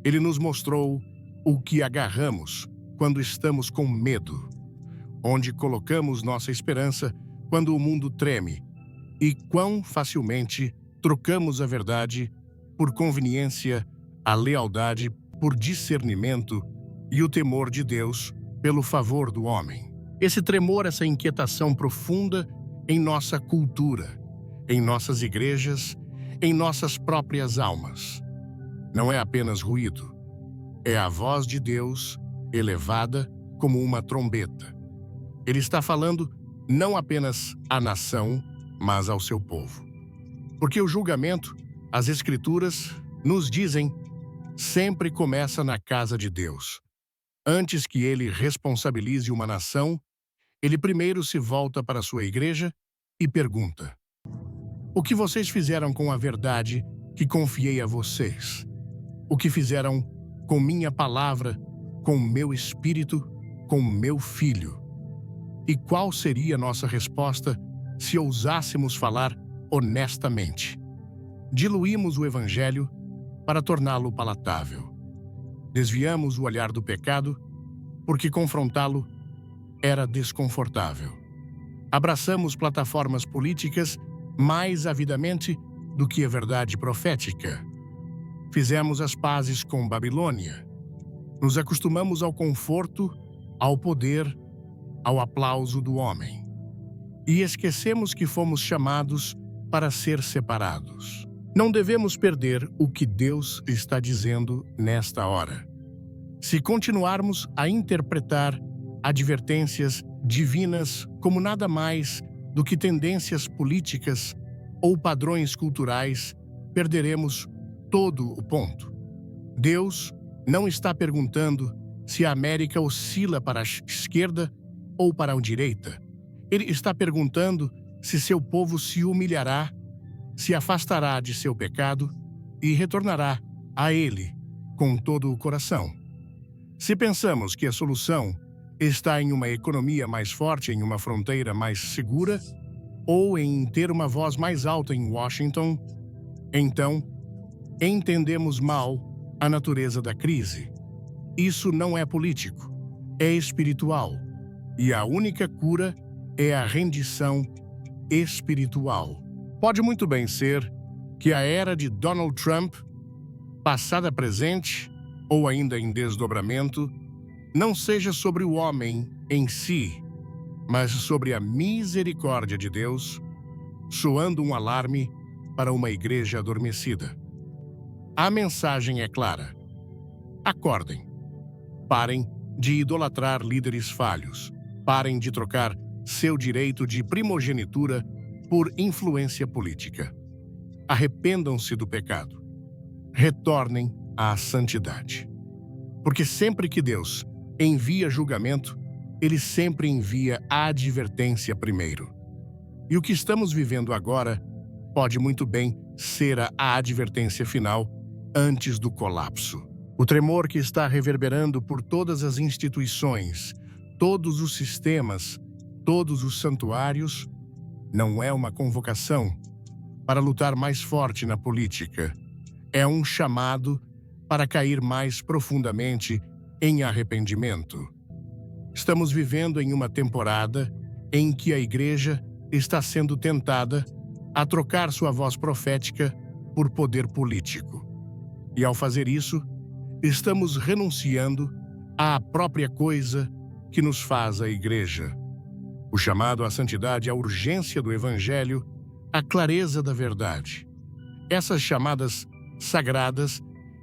Ele nos mostrou o que agarramos quando estamos com medo, onde colocamos nossa esperança quando o mundo treme, e quão facilmente trocamos a verdade por conveniência, a lealdade por discernimento e o temor de Deus pelo favor do homem. Esse tremor, essa inquietação profunda em nossa cultura, em nossas igrejas, em nossas próprias almas. Não é apenas ruído, é a voz de Deus elevada como uma trombeta. Ele está falando não apenas à nação, mas ao seu povo. Porque o julgamento, as Escrituras nos dizem, sempre começa na casa de Deus. Antes que ele responsabilize uma nação, ele primeiro se volta para sua igreja e pergunta: o que vocês fizeram com a verdade que confiei a vocês? O que fizeram com minha palavra, com meu espírito, com meu filho? E qual seria nossa resposta se ousássemos falar honestamente? Diluímos o evangelho para torná-lo palatável. Desviamos o olhar do pecado porque confrontá-lo era desconfortável. Abraçamos plataformas políticas mais avidamente do que a verdade profética. Fizemos as pazes com Babilônia. Nos acostumamos ao conforto, ao poder, ao aplauso do homem. E esquecemos que fomos chamados para ser separados. Não devemos perder o que Deus está dizendo nesta hora. Se continuarmos a interpretar advertências divinas como nada mais do que tendências políticas ou padrões culturais, perderemos todo o ponto. Deus não está perguntando se a América oscila para a esquerda ou para a direita. Ele está perguntando se seu povo se humilhará, se afastará de seu pecado e retornará a ele com todo o coração. Se pensamos que a solução está em uma economia mais forte, em uma fronteira mais segura, ou em ter uma voz mais alta em Washington, então entendemos mal a natureza da crise. Isso não é político, é espiritual, e a única cura é a rendição espiritual. Pode muito bem ser que a era de Donald Trump, passada, presente ou ainda em desdobramento, não seja sobre o homem em si, mas sobre a misericórdia de Deus, soando um alarme para uma igreja adormecida. A mensagem é clara: acordem. Parem de idolatrar líderes falhos. Parem de trocar seu direito de primogenitura por influência política. Arrependam-se do pecado. Retornem à santidade. Porque sempre que Deus envia julgamento, ele sempre envia a advertência primeiro. E o que estamos vivendo agora pode muito bem ser a advertência final antes do colapso. O tremor que está reverberando por todas as instituições, todos os sistemas, todos os santuários, não é uma convocação para lutar mais forte na política. É um chamado para cair mais profundamente em arrependimento. Estamos vivendo em uma temporada em que a igreja está sendo tentada a trocar sua voz profética por poder político. E ao fazer isso, estamos renunciando à própria coisa que nos faz a igreja. O chamado à santidade, a urgência do evangelho, a clareza da verdade. Essas chamadas sagradas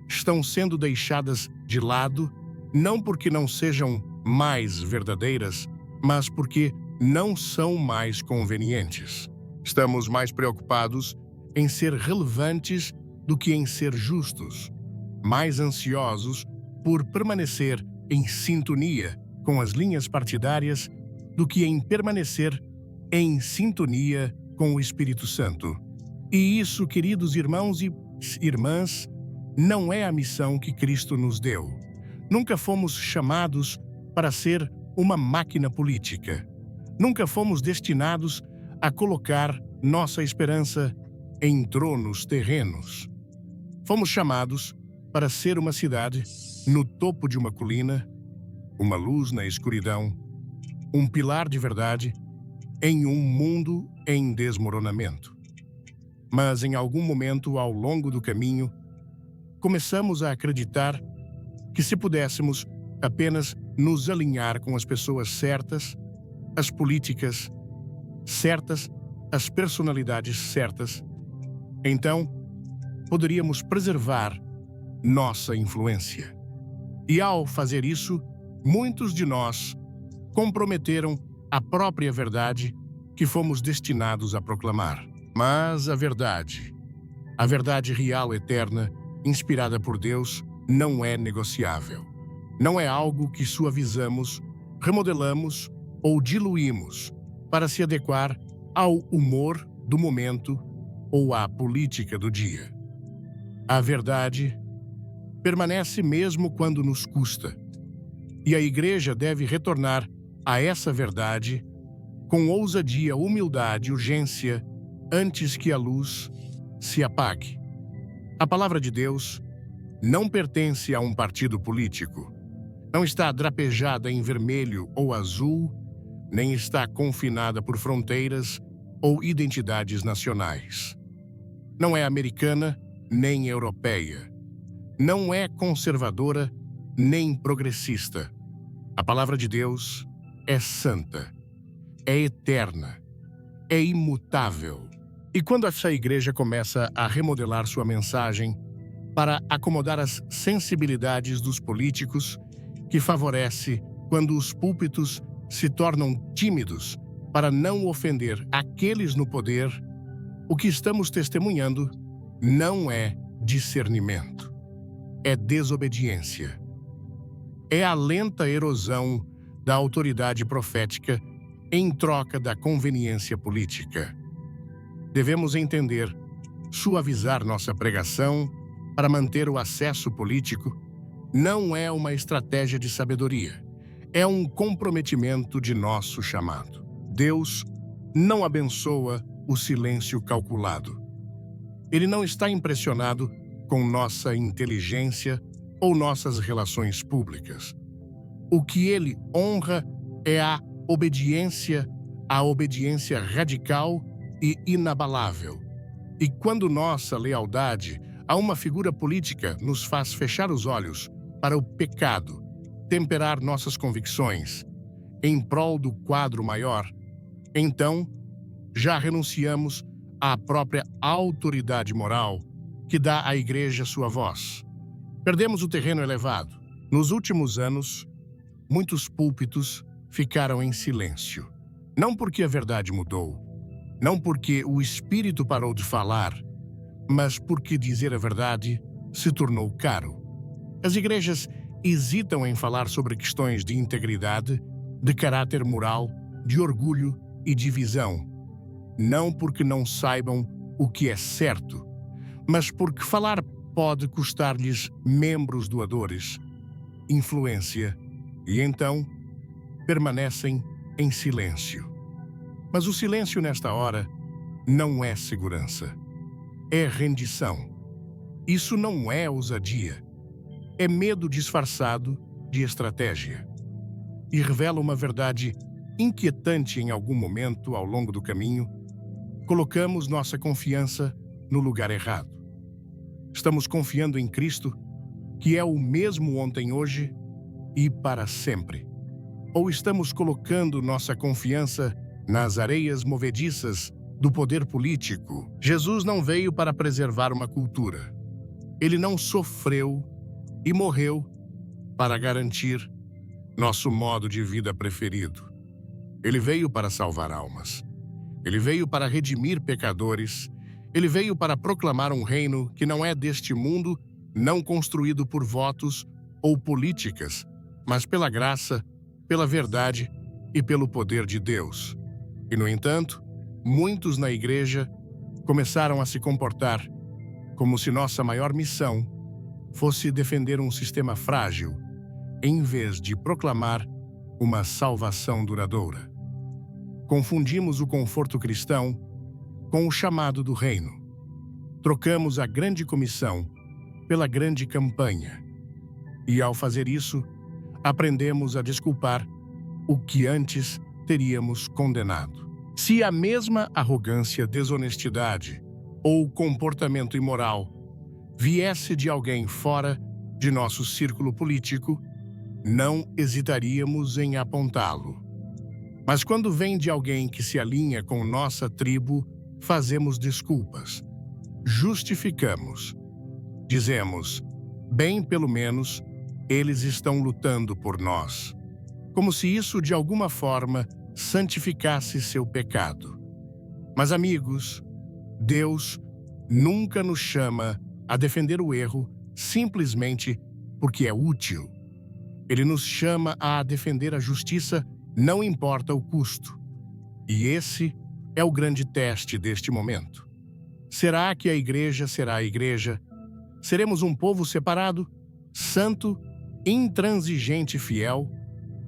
estão sendo deixadas de lado, não porque não sejam mais verdadeiras, mas porque não são mais convenientes. Estamos mais preocupados em ser relevantes do que em ser justos, mais ansiosos por permanecer em sintonia com as linhas partidárias do que em permanecer em sintonia com o Espírito Santo. E isso, queridos irmãos e irmãs, não é a missão que Cristo nos deu. Nunca fomos chamados para ser uma máquina política. Nunca fomos destinados a colocar nossa esperança em tronos terrenos. Fomos chamados para ser uma cidade no topo de uma colina, uma luz na escuridão, um pilar de verdade em um mundo em desmoronamento. Mas em algum momento ao longo do caminho, começamos a acreditar que se pudéssemos apenas nos alinhar com as pessoas certas, as políticas certas, as personalidades certas, então poderíamos preservar nossa influência. E ao fazer isso, muitos de nós comprometeram a própria verdade que fomos destinados a proclamar. Mas a verdade real, eterna, inspirada por Deus, não é negociável. Não é algo que suavizamos, remodelamos ou diluímos para se adequar ao humor do momento ou à política do dia. A verdade permanece mesmo quando nos custa, e a Igreja deve retornar a essa verdade com ousadia, humildade e urgência antes que a luz se apague. A palavra de Deus não pertence a um partido político, não está drapejada em vermelho ou azul, nem está confinada por fronteiras ou identidades nacionais. Não é americana nem europeia. Não é conservadora nem progressista. A palavra de Deus é santa, é eterna, é imutável. E quando essa igreja começa a remodelar sua mensagem para acomodar as sensibilidades dos políticos, que favorece quando os púlpitos se tornam tímidos para não ofender aqueles no poder, o que estamos testemunhando não é discernimento, é desobediência. É a lenta erosão da autoridade profética em troca da conveniência política. Devemos entender, suavizar nossa pregação para manter o acesso político não é uma estratégia de sabedoria, é um comprometimento de nosso chamado. Deus não abençoa o silêncio calculado. Ele não está impressionado com nossa inteligência ou nossas relações públicas. O que ele honra é a obediência radical e inabalável. E quando nossa lealdade a uma figura política nos faz fechar os olhos para o pecado, temperar nossas convicções em prol do quadro maior, então já renunciamos à própria autoridade moral que dá à Igreja sua voz. Perdemos o terreno elevado. Nos últimos anos, muitos púlpitos ficaram em silêncio. Não porque a verdade mudou, não porque o Espírito parou de falar, mas porque dizer a verdade se tornou caro. As igrejas hesitam em falar sobre questões de integridade, de caráter moral, de orgulho e divisão. Não porque não saibam o que é certo, mas porque falar pode custar-lhes membros doadores, influência, e então permanecem em silêncio. Mas o silêncio nesta hora não é segurança, é rendição. Isso não é ousadia, é medo disfarçado de estratégia. E revela uma verdade inquietante em algum momento ao longo do caminho. Colocamos nossa confiança no lugar errado. Estamos confiando em Cristo, que é o mesmo ontem, hoje e para sempre. Ou estamos colocando nossa confiança nas areias movediças do poder político? Jesus não veio para preservar uma cultura. Ele não sofreu e morreu para garantir nosso modo de vida preferido. Ele veio para salvar almas. Ele veio para redimir pecadores. Ele veio para proclamar um reino que não é deste mundo, não construído por votos ou políticas, mas pela graça, pela verdade e pelo poder de Deus. E, no entanto, muitos na igreja começaram a se comportar como se nossa maior missão fosse defender um sistema frágil, em vez de proclamar uma salvação duradoura. Confundimos o conforto cristão com o chamado do reino. Trocamos a grande comissão pela grande campanha. E, ao fazer isso, aprendemos a desculpar o que antes teríamos condenado. Se a mesma arrogância, desonestidade ou comportamento imoral viesse de alguém fora de nosso círculo político, não hesitaríamos em apontá-lo. Mas quando vem de alguém que se alinha com nossa tribo, fazemos desculpas, justificamos. Dizemos, bem, pelo menos, eles estão lutando por nós. Como se isso, de alguma forma, santificasse seu pecado. Mas, amigos, Deus nunca nos chama a defender o erro simplesmente porque é útil. Ele nos chama a defender a justiça, não importa o custo. E esse é o grande teste deste momento. Será que a igreja será a igreja? Seremos um povo separado, santo, intransigente e fiel?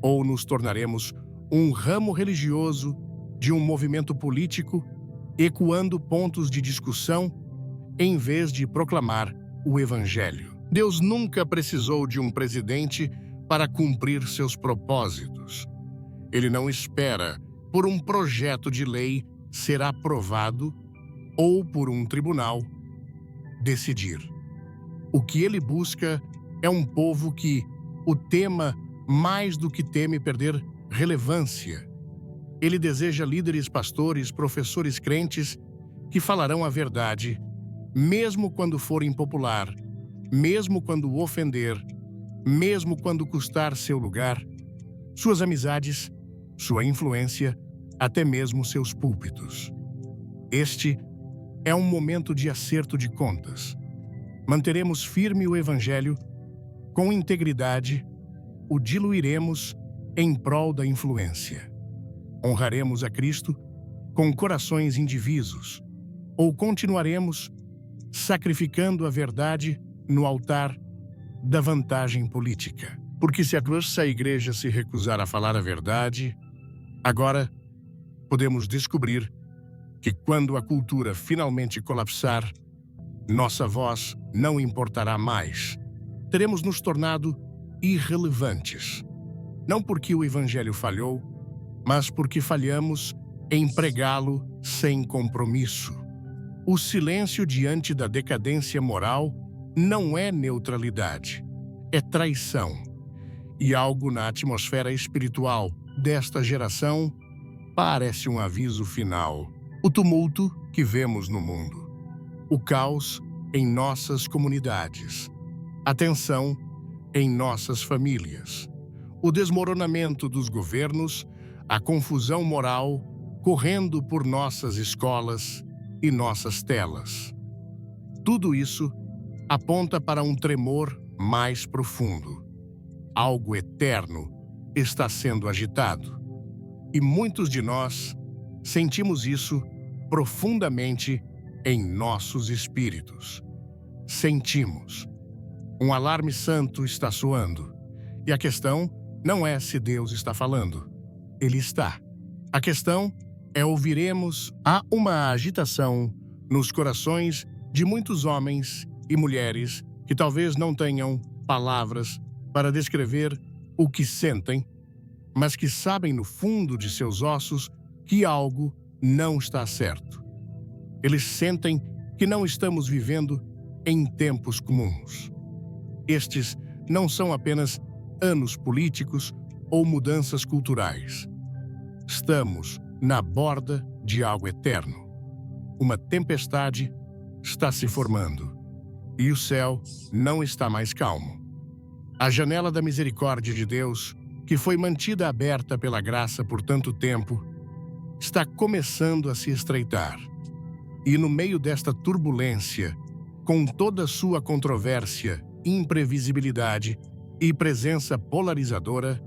Ou nos tornaremos um ramo religioso de um movimento político, ecoando pontos de discussão, em vez de proclamar o Evangelho? Deus nunca precisou de um presidente para cumprir seus propósitos. Ele não espera por um projeto de lei ser aprovado ou por um tribunal decidir. O que ele busca é um povo que o tema mais do que teme perder relevância. Ele deseja líderes, pastores, professores crentes que falarão a verdade, mesmo quando for impopular, mesmo quando ofender, mesmo quando custar seu lugar, suas amizades, sua influência, até mesmo seus púlpitos. Este é um momento de acerto de contas. Manteremos firme o Evangelho, com integridade, o diluiremos em prol da influência. Honraremos a Cristo com corações indivisos, ou continuaremos sacrificando a verdade no altar da vantagem política. Porque se a igreja se recusar a falar a verdade, agora podemos descobrir que quando a cultura finalmente colapsar, nossa voz não importará mais. Teremos nos tornado irrelevantes. Não porque o Evangelho falhou, mas porque falhamos em pregá-lo sem compromisso. O silêncio diante da decadência moral não é neutralidade, é traição. E algo na atmosfera espiritual desta geração parece um aviso final. O tumulto que vemos no mundo, o caos em nossas comunidades, a tensão em nossas famílias, o desmoronamento dos governos, a confusão moral correndo por nossas escolas e nossas telas. Tudo isso aponta para um tremor mais profundo. Algo eterno está sendo agitado. E muitos de nós sentimos isso profundamente em nossos espíritos. Sentimos. Um alarme santo está soando. E a questão não é se Deus está falando. Ele está. A questão é ouviremos há uma agitação nos corações de muitos homens e mulheres que talvez não tenham palavras para descrever o que sentem, mas que sabem no fundo de seus ossos que algo não está certo. Eles sentem que não estamos vivendo em tempos comuns. Estes não são apenas anos políticos ou mudanças culturais. Estamos na borda de algo eterno. Uma tempestade está se formando e o céu não está mais calmo. A janela da misericórdia de Deus, que foi mantida aberta pela graça por tanto tempo, está começando a se estreitar. E no meio desta turbulência, com toda sua controvérsia, imprevisibilidade e presença polarizadora,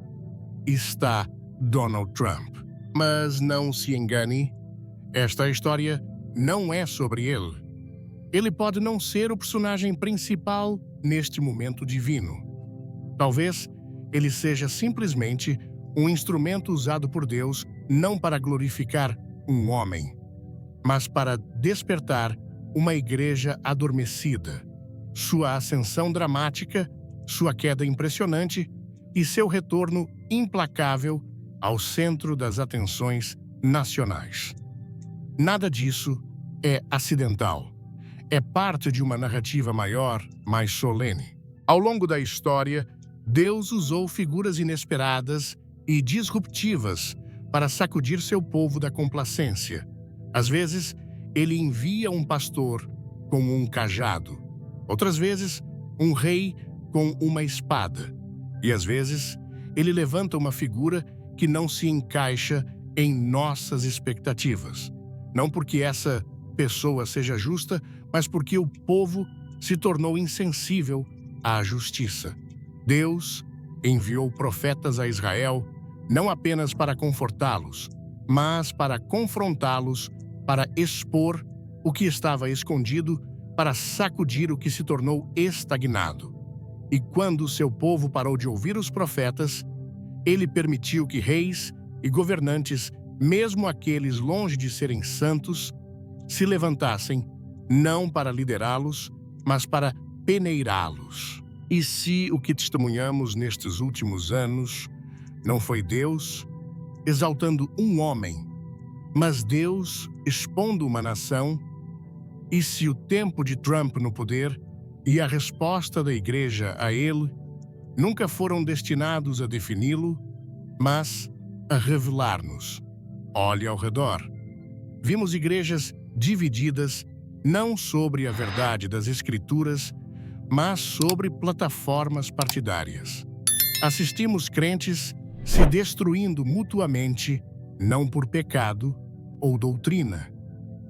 está Donald Trump. Mas não se engane, esta história não é sobre ele. Ele pode não ser o personagem principal neste momento divino. Talvez ele seja simplesmente um instrumento usado por Deus não para glorificar um homem, mas para despertar uma igreja adormecida. Sua ascensão dramática, sua queda impressionante e seu retorno implacável ao centro das atenções nacionais. Nada disso é acidental. É parte de uma narrativa maior, mais solene. Ao longo da história, Deus usou figuras inesperadas e disruptivas para sacudir seu povo da complacência. Às vezes, ele envia um pastor com um cajado. Outras vezes, um rei com uma espada. E às vezes, ele levanta uma figura que não se encaixa em nossas expectativas. Não porque essa pessoa seja justa, mas porque o povo se tornou insensível à justiça. Deus enviou profetas a Israel não apenas para confortá-los, mas para confrontá-los, para expor o que estava escondido, para sacudir o que se tornou estagnado. E quando seu povo parou de ouvir os profetas, ele permitiu que reis e governantes, mesmo aqueles longe de serem santos, se levantassem, não para liderá-los, mas para peneirá-los. E se o que testemunhamos nestes últimos anos não foi Deus exaltando um homem, mas Deus expondo uma nação, e se o tempo de Trump no poder e a resposta da igreja a ele nunca foram destinados a defini-lo, mas a revelar-nos. Olhe ao redor. Vimos igrejas divididas não sobre a verdade das Escrituras, mas sobre plataformas partidárias. Assistimos crentes se destruindo mutuamente, não por pecado ou doutrina,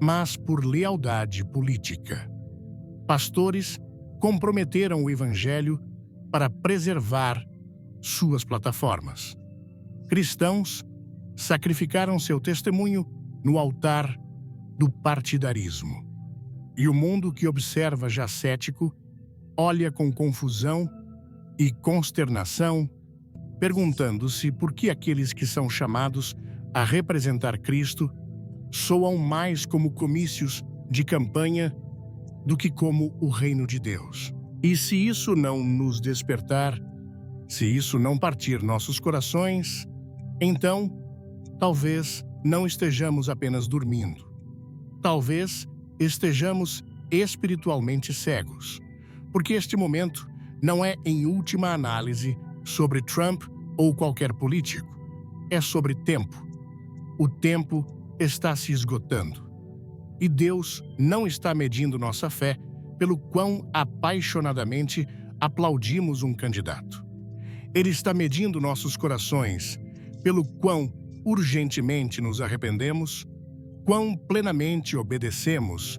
mas por lealdade política. Pastores comprometeram o Evangelho para preservar suas plataformas. Cristãos sacrificaram seu testemunho no altar do partidarismo. E o mundo que observa já cético olha com confusão e consternação, perguntando-se por que aqueles que são chamados a representar Cristo soam mais como comícios de campanha do que como o reino de Deus. E se isso não nos despertar, se isso não partir nossos corações, então, talvez não estejamos apenas dormindo. Talvez estejamos espiritualmente cegos, porque este momento não é, em última análise, sobre Trump ou qualquer político. É sobre tempo. O tempo está se esgotando. E Deus não está medindo nossa fé pelo quão apaixonadamente aplaudimos um candidato. Ele está medindo nossos corações pelo quão urgentemente nos arrependemos, quão plenamente obedecemos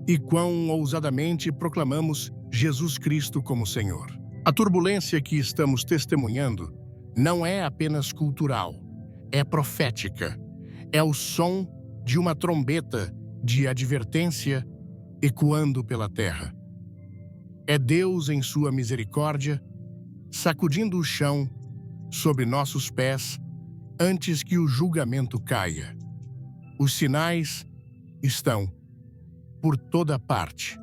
e quão ousadamente proclamamos Jesus Cristo como Senhor. A turbulência que estamos testemunhando não é apenas cultural, é profética. É o som de uma trombeta de advertência ecoando pela terra. É Deus em sua misericórdia, sacudindo o chão sob nossos pés antes que o julgamento caia. Os sinais estão por toda parte.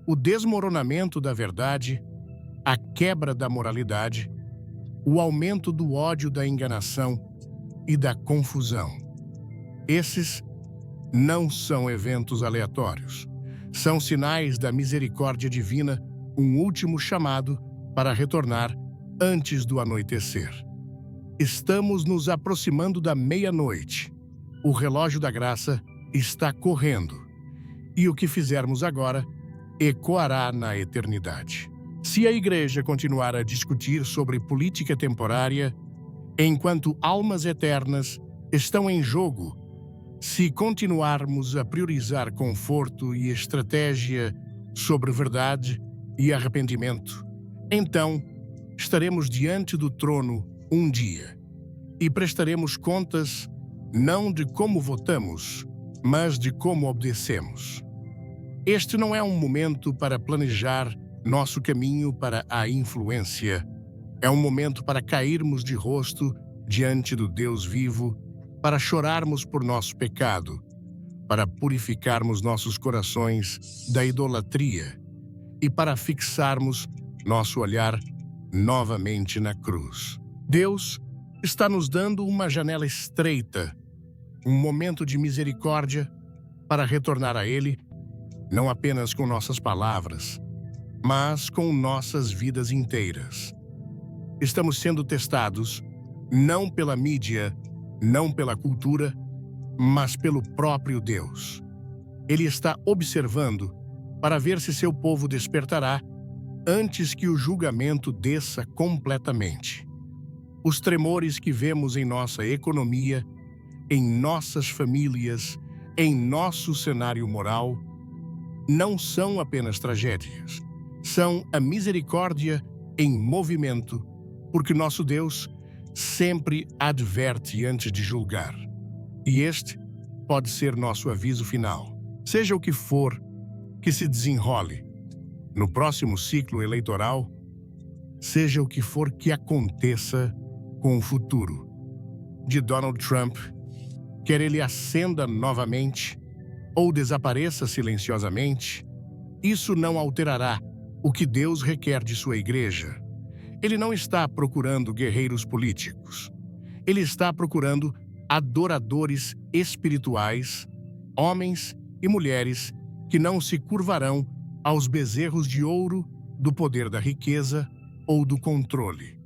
O desmoronamento da verdade, a quebra da moralidade, o aumento do ódio, da enganação e da confusão. Esses não são eventos aleatórios. São sinais da misericórdia divina, um último chamado para retornar antes do anoitecer. Estamos nos aproximando da meia-noite. O relógio da graça está correndo. E o que fizermos agora ecoará na eternidade. Se a igreja continuar a discutir sobre política temporária, enquanto almas eternas estão em jogo, se continuarmos a priorizar conforto e estratégia sobre verdade e arrependimento, então estaremos diante do trono um dia e prestaremos contas não de como votamos, mas de como obedecemos. Este não é um momento para planejar nosso caminho para a influência. É um momento para cairmos de rosto diante do Deus vivo, para chorarmos por nosso pecado, para purificarmos nossos corações da idolatria e para fixarmos nosso olhar novamente na cruz. Deus está nos dando uma janela estreita, um momento de misericórdia para retornar a Ele, não apenas com nossas palavras, mas com nossas vidas inteiras. Estamos sendo testados não pela mídia, não pela cultura, mas pelo próprio Deus. Ele está observando para ver se seu povo despertará antes que o julgamento desça completamente. Os tremores que vemos em nossa economia, em nossas famílias, em nosso cenário moral, não são apenas tragédias. São a misericórdia em movimento porque nosso Deus sempre adverte antes de julgar. E este pode ser nosso aviso final. Seja o que for que se desenrole no próximo ciclo eleitoral, seja o que for que aconteça com o futuro de Donald Trump, quer ele ascenda novamente ou desapareça silenciosamente, isso não alterará o que Deus requer de sua igreja. Ele não está procurando guerreiros políticos. Ele está procurando adoradores espirituais, homens e mulheres que não se curvarão aos bezerros de ouro do poder da riqueza ou do controle.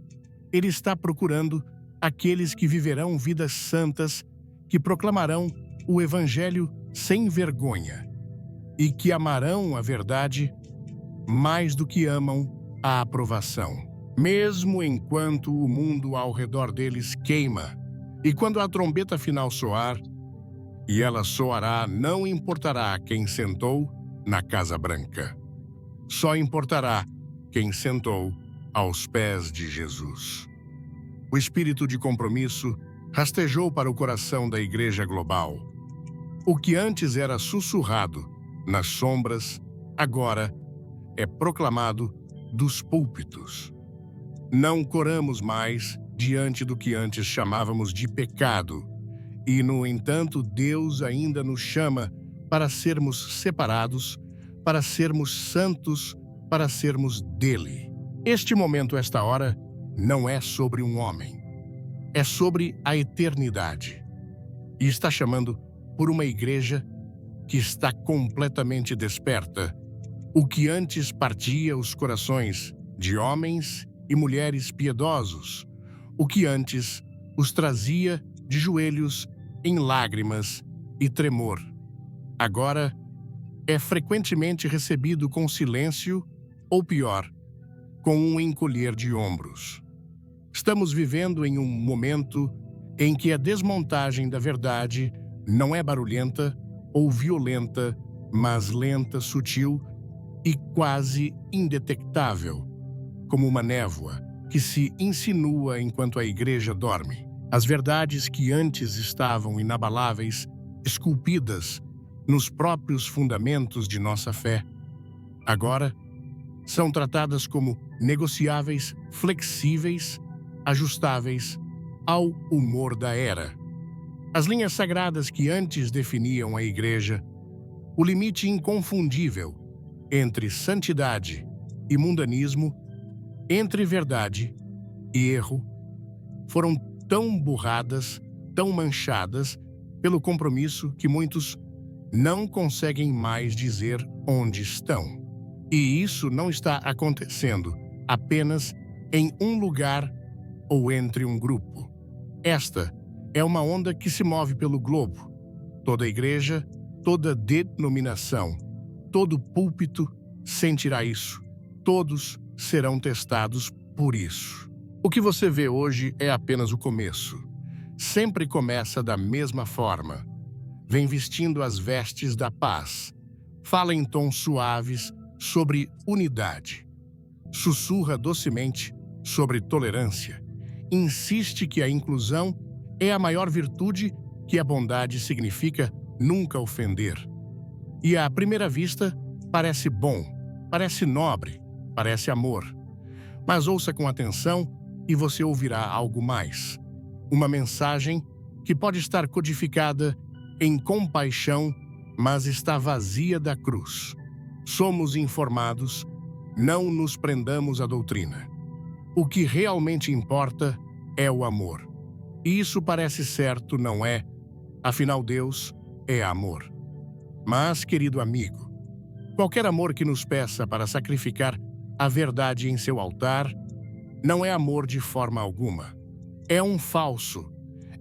Ele está procurando aqueles que viverão vidas santas, que proclamarão o Evangelho sem vergonha e que amarão a verdade mais do que amam a aprovação. Mesmo enquanto o mundo ao redor deles queima, e quando a trombeta final soar, e ela soará, não importará quem sentou na Casa Branca. Só importará quem sentou aos pés de Jesus. O espírito de compromisso rastejou para o coração da Igreja Global. O que antes era sussurrado nas sombras, agora é proclamado dos púlpitos. Não coramos mais diante do que antes chamávamos de pecado, e, no entanto, Deus ainda nos chama para sermos separados, para sermos santos, para sermos dele. Este momento, esta hora, não é sobre um homem. É sobre a eternidade. E está chamando por uma igreja que está completamente desperta. O que antes partia os corações de homens e mulheres piedosos, o que antes os trazia de joelhos em lágrimas e tremor, agora é frequentemente recebido com silêncio ou, pior, com um encolher de ombros. Estamos vivendo em um momento em que a desmontagem da verdade não é barulhenta ou violenta, mas lenta, sutil e quase indetectável, como uma névoa que se insinua enquanto a igreja dorme. As verdades que antes estavam inabaláveis, esculpidas nos próprios fundamentos de nossa fé, agora são tratadas como negociáveis, flexíveis, ajustáveis ao humor da era. As linhas sagradas que antes definiam a igreja, o limite inconfundível entre santidade e mundanismo, entre verdade e erro, foram tão borradas, tão manchadas pelo compromisso que muitos não conseguem mais dizer onde estão. E isso não está acontecendo apenas em um lugar ou entre um grupo. Esta é uma onda que se move pelo globo. Toda igreja, toda denominação, todo púlpito sentirá isso. Todos serão testados por isso. O que você vê hoje é apenas o começo. Sempre começa da mesma forma. Vem vestindo as vestes da paz. Fala em tons suaves sobre unidade. Sussurra docemente sobre tolerância. Insiste que a inclusão é a maior virtude, que a bondade significa nunca ofender. E à primeira vista, parece bom, parece nobre, parece amor. Mas ouça com atenção e você ouvirá algo mais. Uma mensagem que pode estar codificada em compaixão, mas está vazia da cruz. Somos informados, não nos prendamos à doutrina. O que realmente importa é o amor. E isso parece certo, não é? Afinal, Deus é amor. Mas, querido amigo, qualquer amor que nos peça para sacrificar a verdade em seu altar não é amor de forma alguma. É um falso,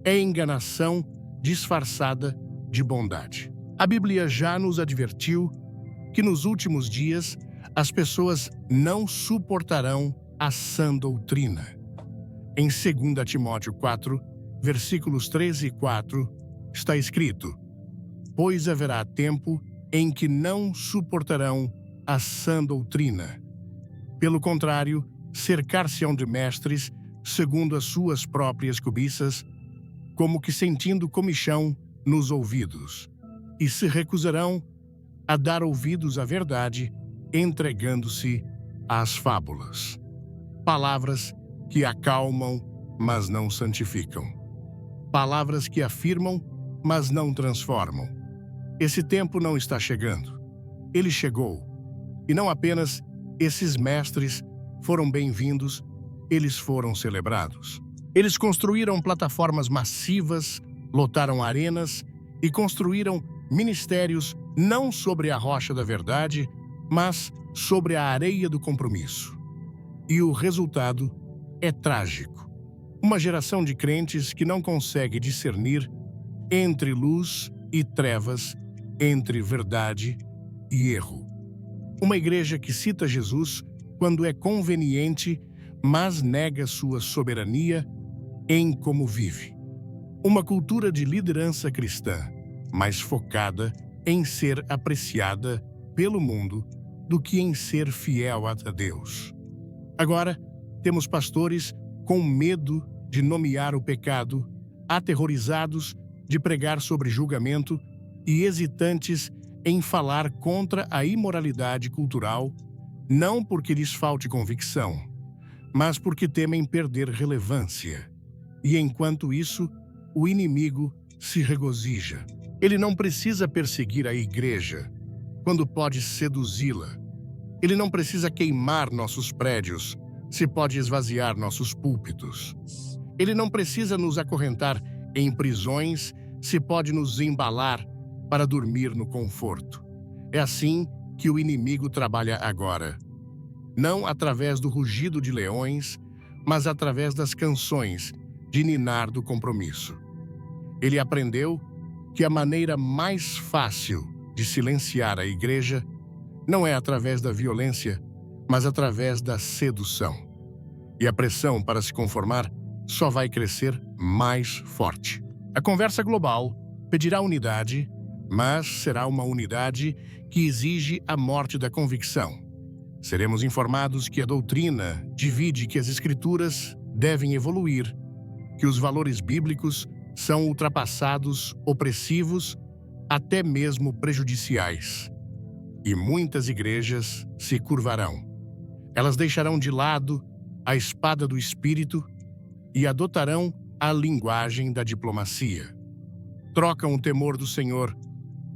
é enganação disfarçada de bondade. A Bíblia já nos advertiu que nos últimos dias as pessoas não suportarão a sã doutrina. Em 2 Timóteo 4, versículos 13 e 4, está escrito: pois haverá tempo em que não suportarão a sã doutrina. Pelo contrário, cercar-se-ão de mestres, segundo as suas próprias cobiças, como que sentindo comichão nos ouvidos, e se recusarão a dar ouvidos à verdade, entregando-se às fábulas. Palavras que acalmam, mas não santificam. Palavras que afirmam, mas não transformam. Esse tempo não está chegando. Ele chegou. E não apenas esses mestres foram bem-vindos, eles foram celebrados. Eles construíram plataformas massivas, lotaram arenas e construíram ministérios não sobre a rocha da verdade, mas sobre a areia do compromisso. E o resultado é trágico. Uma geração de crentes que não consegue discernir entre luz e trevas, entre verdade e erro. Uma igreja que cita Jesus quando é conveniente, mas nega sua soberania em como vive. Uma cultura de liderança cristã, mais focada em ser apreciada pelo mundo do que em ser fiel a Deus. Agora, temos pastores com medo de nomear o pecado, aterrorizados de pregar sobre julgamento e hesitantes em falar contra a imoralidade cultural, não porque lhes falte convicção, mas porque temem perder relevância. E enquanto isso, o inimigo se regozija. Ele não precisa perseguir a igreja quando pode seduzi-la. Ele não precisa queimar nossos prédios se pode esvaziar nossos púlpitos. Ele não precisa nos acorrentar em prisões se pode nos embalar para dormir no conforto. É assim que o inimigo trabalha agora. Não através do rugido de leões, mas através das canções de ninar do compromisso. Ele aprendeu que a maneira mais fácil de silenciar a igreja não é através da violência, mas através da sedução. E a pressão para se conformar só vai crescer mais forte. A conversa global pedirá unidade, mas será uma unidade que exige a morte da convicção. Seremos informados que a doutrina divide, que as escrituras devem evoluir, que os valores bíblicos são ultrapassados, opressivos, até mesmo prejudiciais. E muitas igrejas se curvarão. Elas deixarão de lado a espada do Espírito e adotarão a linguagem da diplomacia. Trocam o temor do Senhor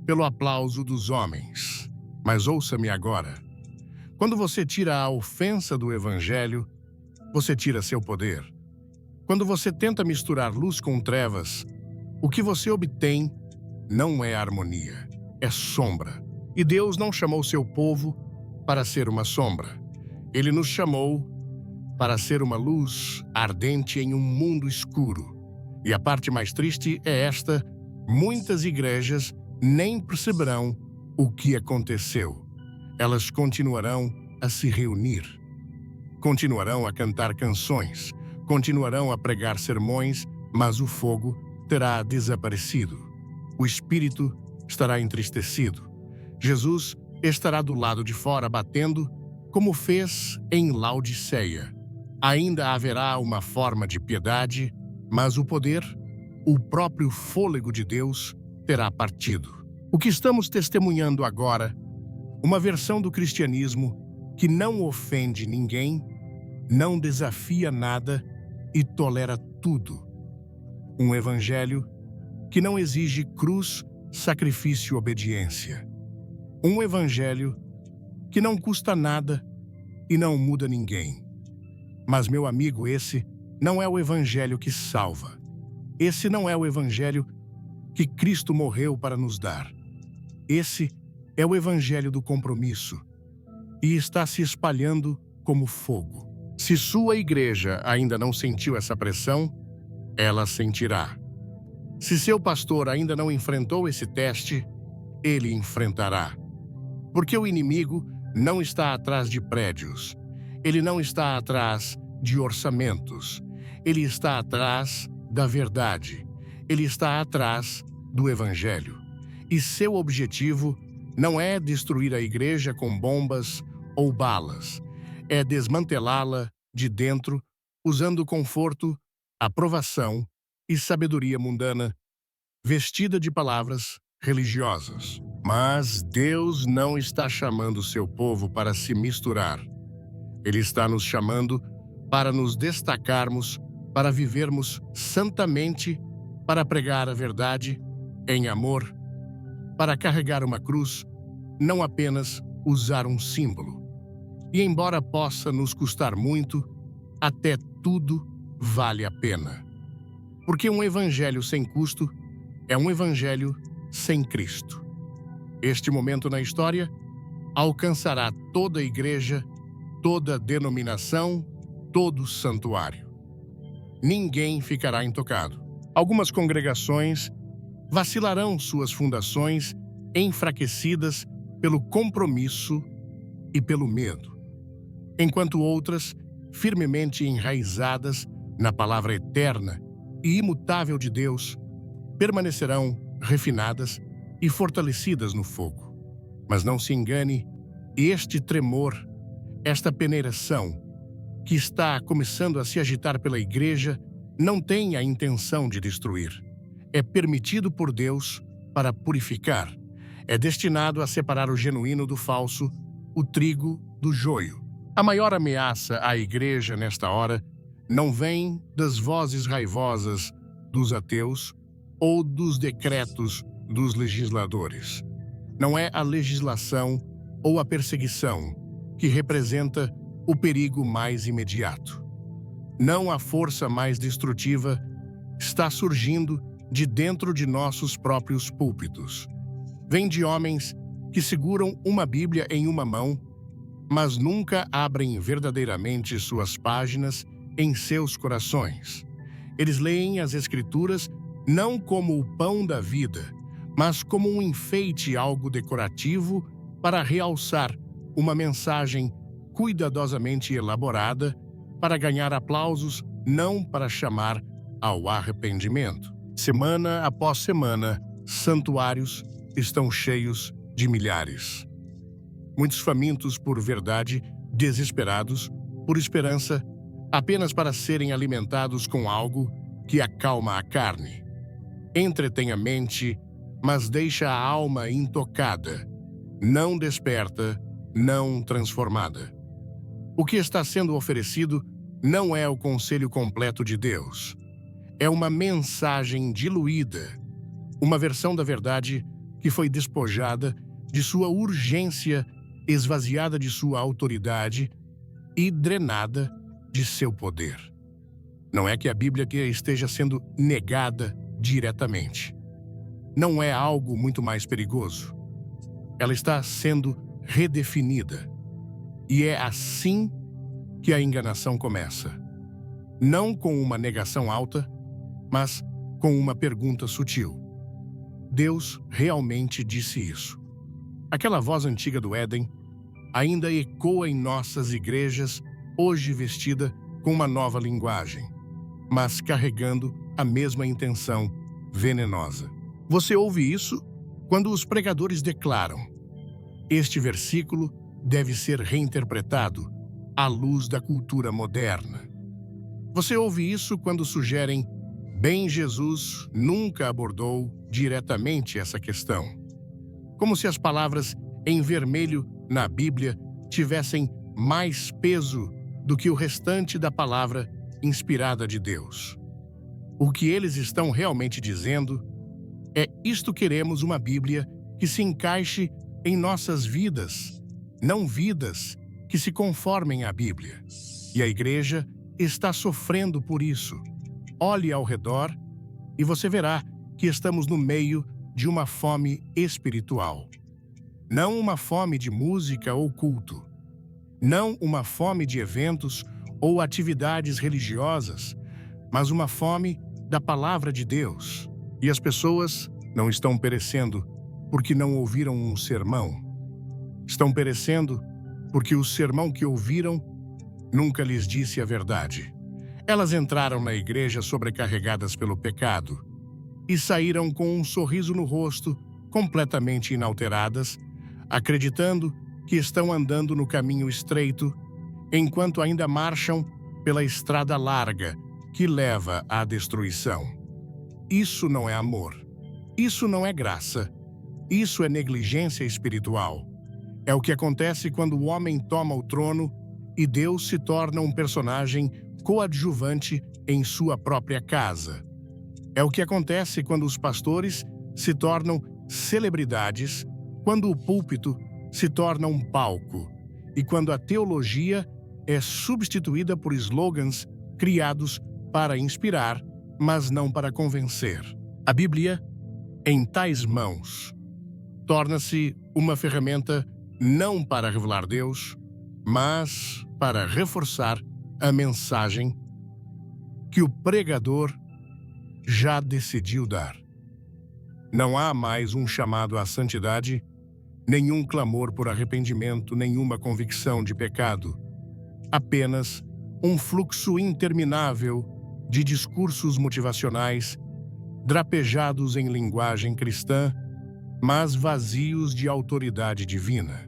pelo aplauso dos homens. Mas ouça-me agora. Quando você tira a ofensa do Evangelho, você tira seu poder. Quando você tenta misturar luz com trevas, o que você obtém não é harmonia, é sombra. E Deus não chamou seu povo para ser uma sombra. Ele nos chamou para ser uma luz ardente em um mundo escuro. E a parte mais triste é esta: muitas igrejas nem perceberão o que aconteceu. Elas continuarão a se reunir, continuarão a cantar canções, continuarão a pregar sermões, mas o fogo terá desaparecido. O espírito estará entristecido. Jesus estará do lado de fora batendo, como fez em Laodiceia. Ainda haverá uma forma de piedade, mas o poder, o próprio fôlego de Deus, terá partido. O que estamos testemunhando agora, uma versão do cristianismo que não ofende ninguém, não desafia nada e tolera tudo. Um evangelho que não exige cruz, sacrifício e obediência. Um evangelho que não custa nada e não muda ninguém. Mas, meu amigo, esse não é o evangelho que salva. Esse não é o evangelho que Cristo morreu para nos dar. Esse é o evangelho do compromisso e está se espalhando como fogo. Se sua igreja ainda não sentiu essa pressão, ela sentirá. Se seu pastor ainda não enfrentou esse teste, ele enfrentará. Porque o inimigo não está atrás de prédios, ele não está atrás de orçamentos, ele está atrás da verdade, ele está atrás do evangelho. E seu objetivo não é destruir a igreja com bombas ou balas, é desmantelá-la de dentro usando conforto, aprovação e sabedoria mundana, vestida de palavras religiosas. Mas Deus não está chamando seu povo para se misturar. Ele está nos chamando para nos destacarmos, para vivermos santamente, para pregar a verdade em amor, para carregar uma cruz, não apenas usar um símbolo. E embora possa nos custar muito, até tudo vale a pena. Porque um evangelho sem custo é um evangelho sem Cristo. Este momento na história alcançará toda a igreja, toda denominação, todo santuário. Ninguém ficará intocado. Algumas congregações vacilarão suas fundações enfraquecidas pelo compromisso e pelo medo, enquanto outras, firmemente enraizadas na palavra eterna e imutável de Deus, permanecerão refinadas e fortalecidas no fogo. Mas não se engane, este tremor, esta peneiração que está começando a se agitar pela igreja, não tem a intenção de destruir. É permitido por Deus para purificar. É destinado a separar o genuíno do falso, o trigo do joio. A maior ameaça à igreja nesta hora não vem das vozes raivosas dos ateus ou dos decretos dos legisladores. Não é a legislação ou a perseguição que representa o perigo mais imediato. Não a força mais destrutiva está surgindo de dentro de nossos próprios púlpitos. Vem de homens que seguram uma Bíblia em uma mão, mas nunca abrem verdadeiramente suas páginas em seus corações. Eles leem as Escrituras não como o pão da vida, mas como um enfeite, algo decorativo para realçar uma mensagem cuidadosamente elaborada para ganhar aplausos, não para chamar ao arrependimento. Semana após semana, santuários estão cheios de milhares. Muitos famintos por verdade, desesperados por esperança, apenas para serem alimentados com algo que acalma a carne. Entretém a mente, mas deixa a alma intocada, não desperta, não transformada. O que está sendo oferecido não é o conselho completo de Deus. É uma mensagem diluída, uma versão da verdade que foi despojada de sua urgência, esvaziada de sua autoridade e drenada de seu poder. Não é que a Bíblia esteja sendo negada diretamente. Não é algo muito mais perigoso. Ela está sendo redefinida. E é assim que a enganação começa. Não com uma negação alta, mas com uma pergunta sutil. Deus realmente disse isso? Aquela voz antiga do Éden ainda ecoa em nossas igrejas, hoje vestida com uma nova linguagem, mas carregando a mesma intenção venenosa. Você ouve isso quando os pregadores declaram: este versículo deve ser reinterpretado à luz da cultura moderna. Você ouve isso quando sugerem: bem, Jesus nunca abordou diretamente essa questão. Como se as palavras em vermelho na Bíblia tivessem mais peso do que o restante da palavra inspirada de Deus. O que eles estão realmente dizendo é: isto queremos uma Bíblia que se encaixe em nossas vidas, não vidas que se conformem à Bíblia. E a igreja está sofrendo por isso. Olhe ao redor e você verá que estamos no meio de uma fome espiritual. Não uma fome de música ou culto. Não uma fome de eventos ou atividades religiosas, mas uma fome da palavra de Deus. E as pessoas não estão perecendo porque não ouviram um sermão. Estão perecendo porque o sermão que ouviram nunca lhes disse a verdade. Elas entraram na igreja sobrecarregadas pelo pecado e saíram com um sorriso no rosto, completamente inalteradas, acreditando que estão andando no caminho estreito, enquanto ainda marcham pela estrada larga que leva à destruição. Isso não é amor. Isso não é graça. Isso é negligência espiritual. É o que acontece quando o homem toma o trono e Deus se torna um personagem coadjuvante em sua própria casa. É o que acontece quando os pastores se tornam celebridades, quando o púlpito se torna um palco e quando a teologia é substituída por slogans criados para inspirar, mas não para convencer. A Bíblia, em tais mãos, torna-se uma ferramenta não para revelar Deus, mas para reforçar a mensagem que o pregador já decidiu dar. Não há mais um chamado à santidade, nenhum clamor por arrependimento, nenhuma convicção de pecado. Apenas um fluxo interminável de discursos motivacionais, drapejados em linguagem cristã, mas vazios de autoridade divina.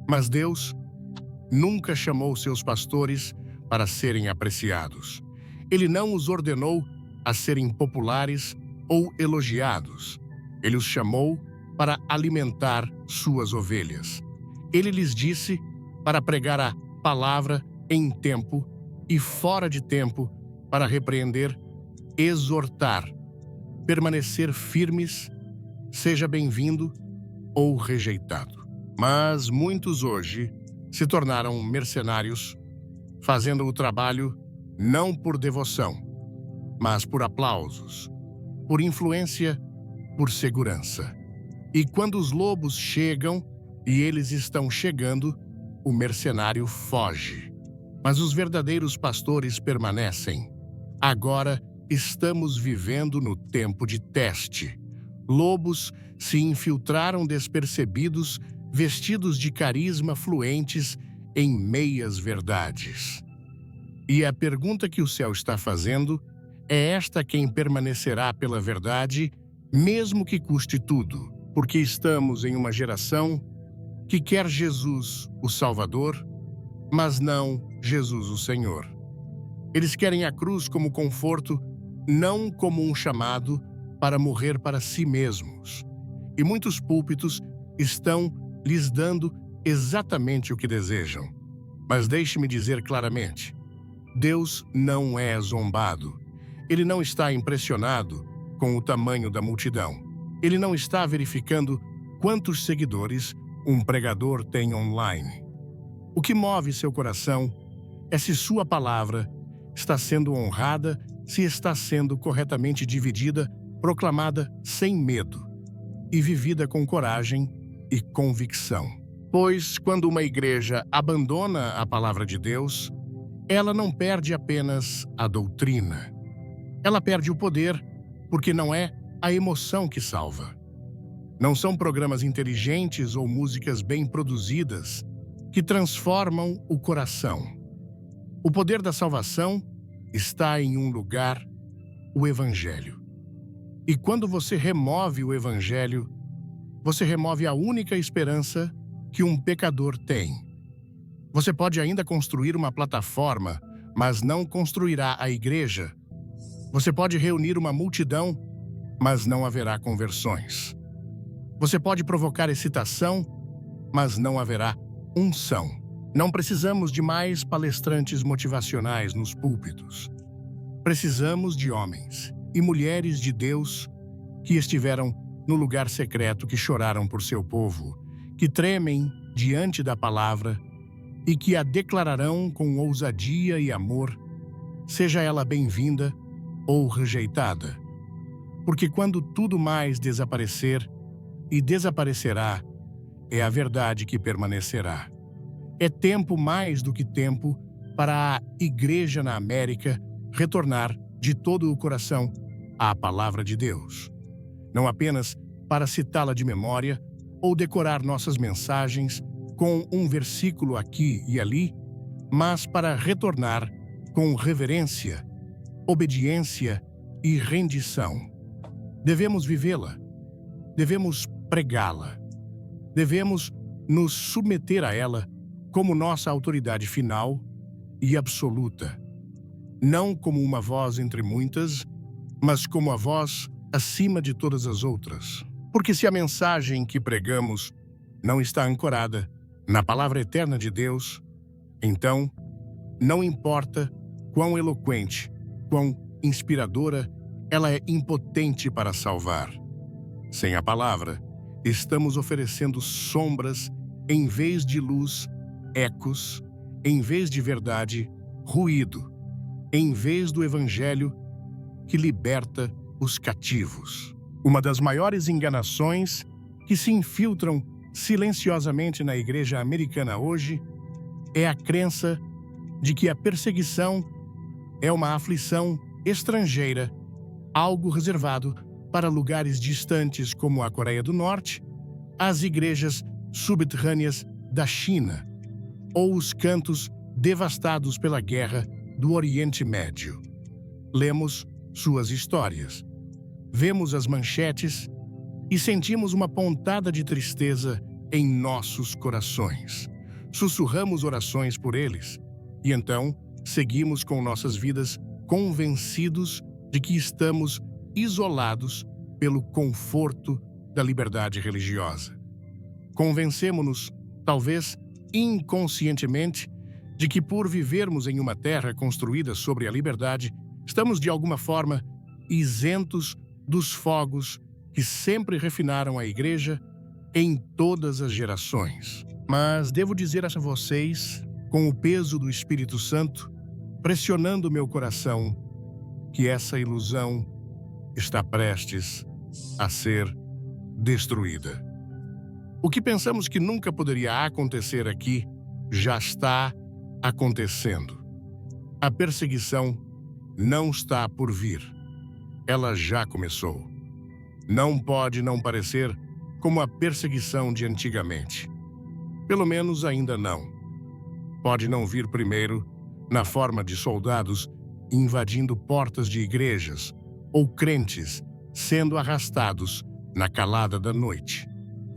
Mas Deus nunca chamou seus pastores para serem apreciados. Ele não os ordenou a serem populares ou elogiados. Ele os chamou para alimentar suas ovelhas. Ele lhes disse para pregar a palavra em tempo e fora de tempo, para repreender, exortar, permanecer firmes, seja bem-vindo ou rejeitado. Mas muitos hoje se tornaram mercenários, fazendo o trabalho não por devoção, mas por aplausos, por influência, por segurança. E quando os lobos chegam, e eles estão chegando, o mercenário foge. Mas os verdadeiros pastores permanecem. Agora estamos vivendo no tempo de teste. Lobos se infiltraram despercebidos, vestidos de carisma fluentes em meias verdades. E a pergunta que o céu está fazendo é esta: quem permanecerá pela verdade, mesmo que custe tudo? Porque estamos em uma geração que quer Jesus, o Salvador, mas não Jesus, o Senhor. Eles querem a cruz como conforto, não como um chamado para morrer para si mesmos. E muitos púlpitos estão lhes dando exatamente o que desejam. Mas deixe-me dizer claramente: Deus não é zombado. Ele não está impressionado com o tamanho da multidão. Ele não está verificando quantos seguidores um pregador tem online. O que move seu coração é se sua palavra está sendo honrada, se está sendo corretamente dividida, proclamada sem medo e vivida com coragem e convicção. Pois, quando uma igreja abandona a palavra de Deus, ela não perde apenas a doutrina. Ela perde o poder, porque não é a emoção que salva. Não são programas inteligentes ou músicas bem produzidas que transformam o coração. O poder da salvação está em um lugar: o Evangelho. E quando você remove o Evangelho, você remove a única esperança que um pecador tem. Você pode ainda construir uma plataforma, mas não construirá a igreja. Você pode reunir uma multidão, mas não haverá conversões. Você pode provocar excitação, mas não haverá unção. Não precisamos de mais palestrantes motivacionais nos púlpitos. Precisamos de homens e mulheres de Deus que estiveram no lugar secreto, que choraram por seu povo, que tremem diante da palavra e que a declararão com ousadia e amor, seja ela bem-vinda ou rejeitada. Porque quando tudo mais desaparecer, e desaparecerá, é a verdade que permanecerá. É tempo mais do que tempo para a igreja na América retornar de todo o coração à palavra de Deus. Não apenas para citá-la de memória ou decorar nossas mensagens com um versículo aqui e ali, mas para retornar com reverência, obediência e rendição. Devemos vivê-la. Devemos pregá-la. Devemos nos submeter a ela como nossa autoridade final e absoluta. não como uma voz entre muitas, mas como a voz acima de todas as outras. Porque se a mensagem que pregamos não está ancorada na palavra eterna de Deus, então não importa quão eloquente, quão inspiradora, ela é impotente para salvar. Sem a palavra, estamos oferecendo sombras em vez de luz, ecos, em vez de verdade, ruído, em vez do evangelho que liberta os cativos. Uma das maiores enganações que se infiltram silenciosamente na igreja americana hoje é a crença de que a perseguição é uma aflição estrangeira, algo reservado para lugares distantes como a Coreia do Norte, as igrejas subterrâneas da China ou os cantos devastados pela guerra do Oriente Médio. Lemos suas histórias, vemos as manchetes e sentimos uma pontada de tristeza em nossos corações. Sussurramos orações por eles e então seguimos com nossas vidas convencidos de que estamos isolados pelo conforto da liberdade religiosa. Convencemos-nos, talvez inconscientemente, de que por vivermos em uma terra construída sobre a liberdade, estamos de alguma forma isentos dos fogos que sempre refinaram a igreja em todas as gerações. Mas devo dizer a vocês, com o peso do Espírito Santo pressionando meu coração, que essa ilusão está prestes a ser destruída. O que pensamos que nunca poderia acontecer aqui já está acontecendo. A perseguição não está por vir. Ela já começou. Não pode não parecer como a perseguição de antigamente. Pelo menos ainda não. Pode não vir primeiro na forma de soldados invadindo portas de igrejas ou crentes sendo arrastados na calada da noite.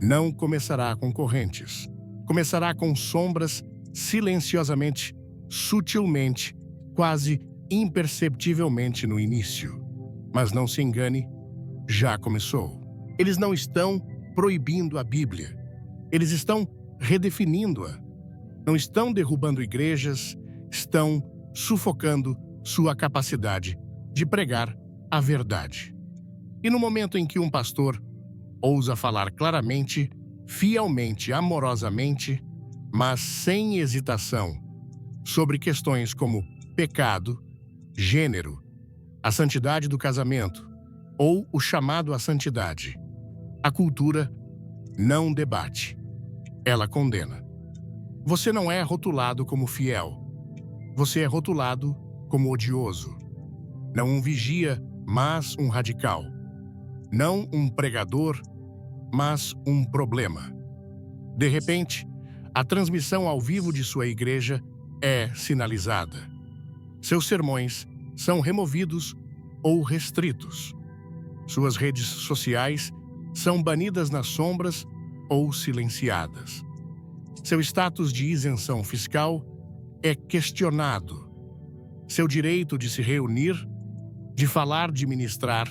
Não começará com correntes. Começará com sombras silenciosamente, sutilmente, quase imperceptivelmente no início. Mas não se engane, já começou. Eles não estão proibindo a Bíblia. Eles estão redefinindo-a. Não estão derrubando igrejas, estão sufocando sua capacidade de pregar a verdade. E no momento em que um pastor ousa falar claramente, fielmente, amorosamente, mas sem hesitação, sobre questões como pecado, gênero, a santidade do casamento ou o chamado à santidade, a cultura não debate, ela condena. Você não é rotulado como fiel, você é rotulado como odioso. Não um vigia, mas um radical. Não um pregador, mas um problema. De repente, a transmissão ao vivo de sua igreja é sinalizada. Seus sermões são removidos ou restritos. Suas redes sociais são banidas nas sombras ou silenciadas. Seu status de isenção fiscal é questionado. Seu direito de se reunir, de falar, de ministrar,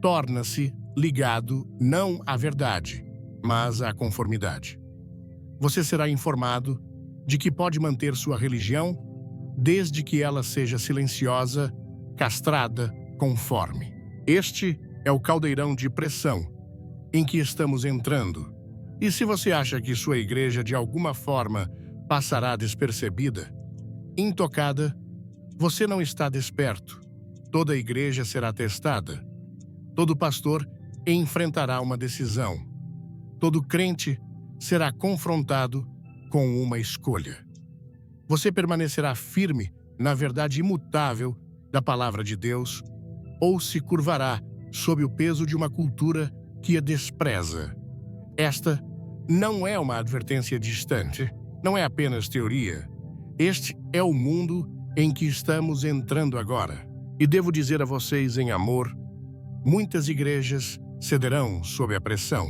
torna-se ligado não à verdade, mas à conformidade. Você será informado de que pode manter sua religião desde que ela seja silenciosa, castrada, conforme. Este é o caldeirão de pressão em que estamos entrando. E se você acha que sua igreja de alguma forma passará despercebida, intocada, você não está desperto. Toda igreja será testada. Todo pastor enfrentará uma decisão. Todo crente será confrontado com uma escolha. Você permanecerá firme na verdade imutável da palavra de Deus ou se curvará sob o peso de uma cultura que a despreza. Esta não é uma advertência distante, não é apenas teoria. Este é o mundo em que estamos entrando agora. E devo dizer a vocês em amor, muitas igrejas cederão sob a pressão.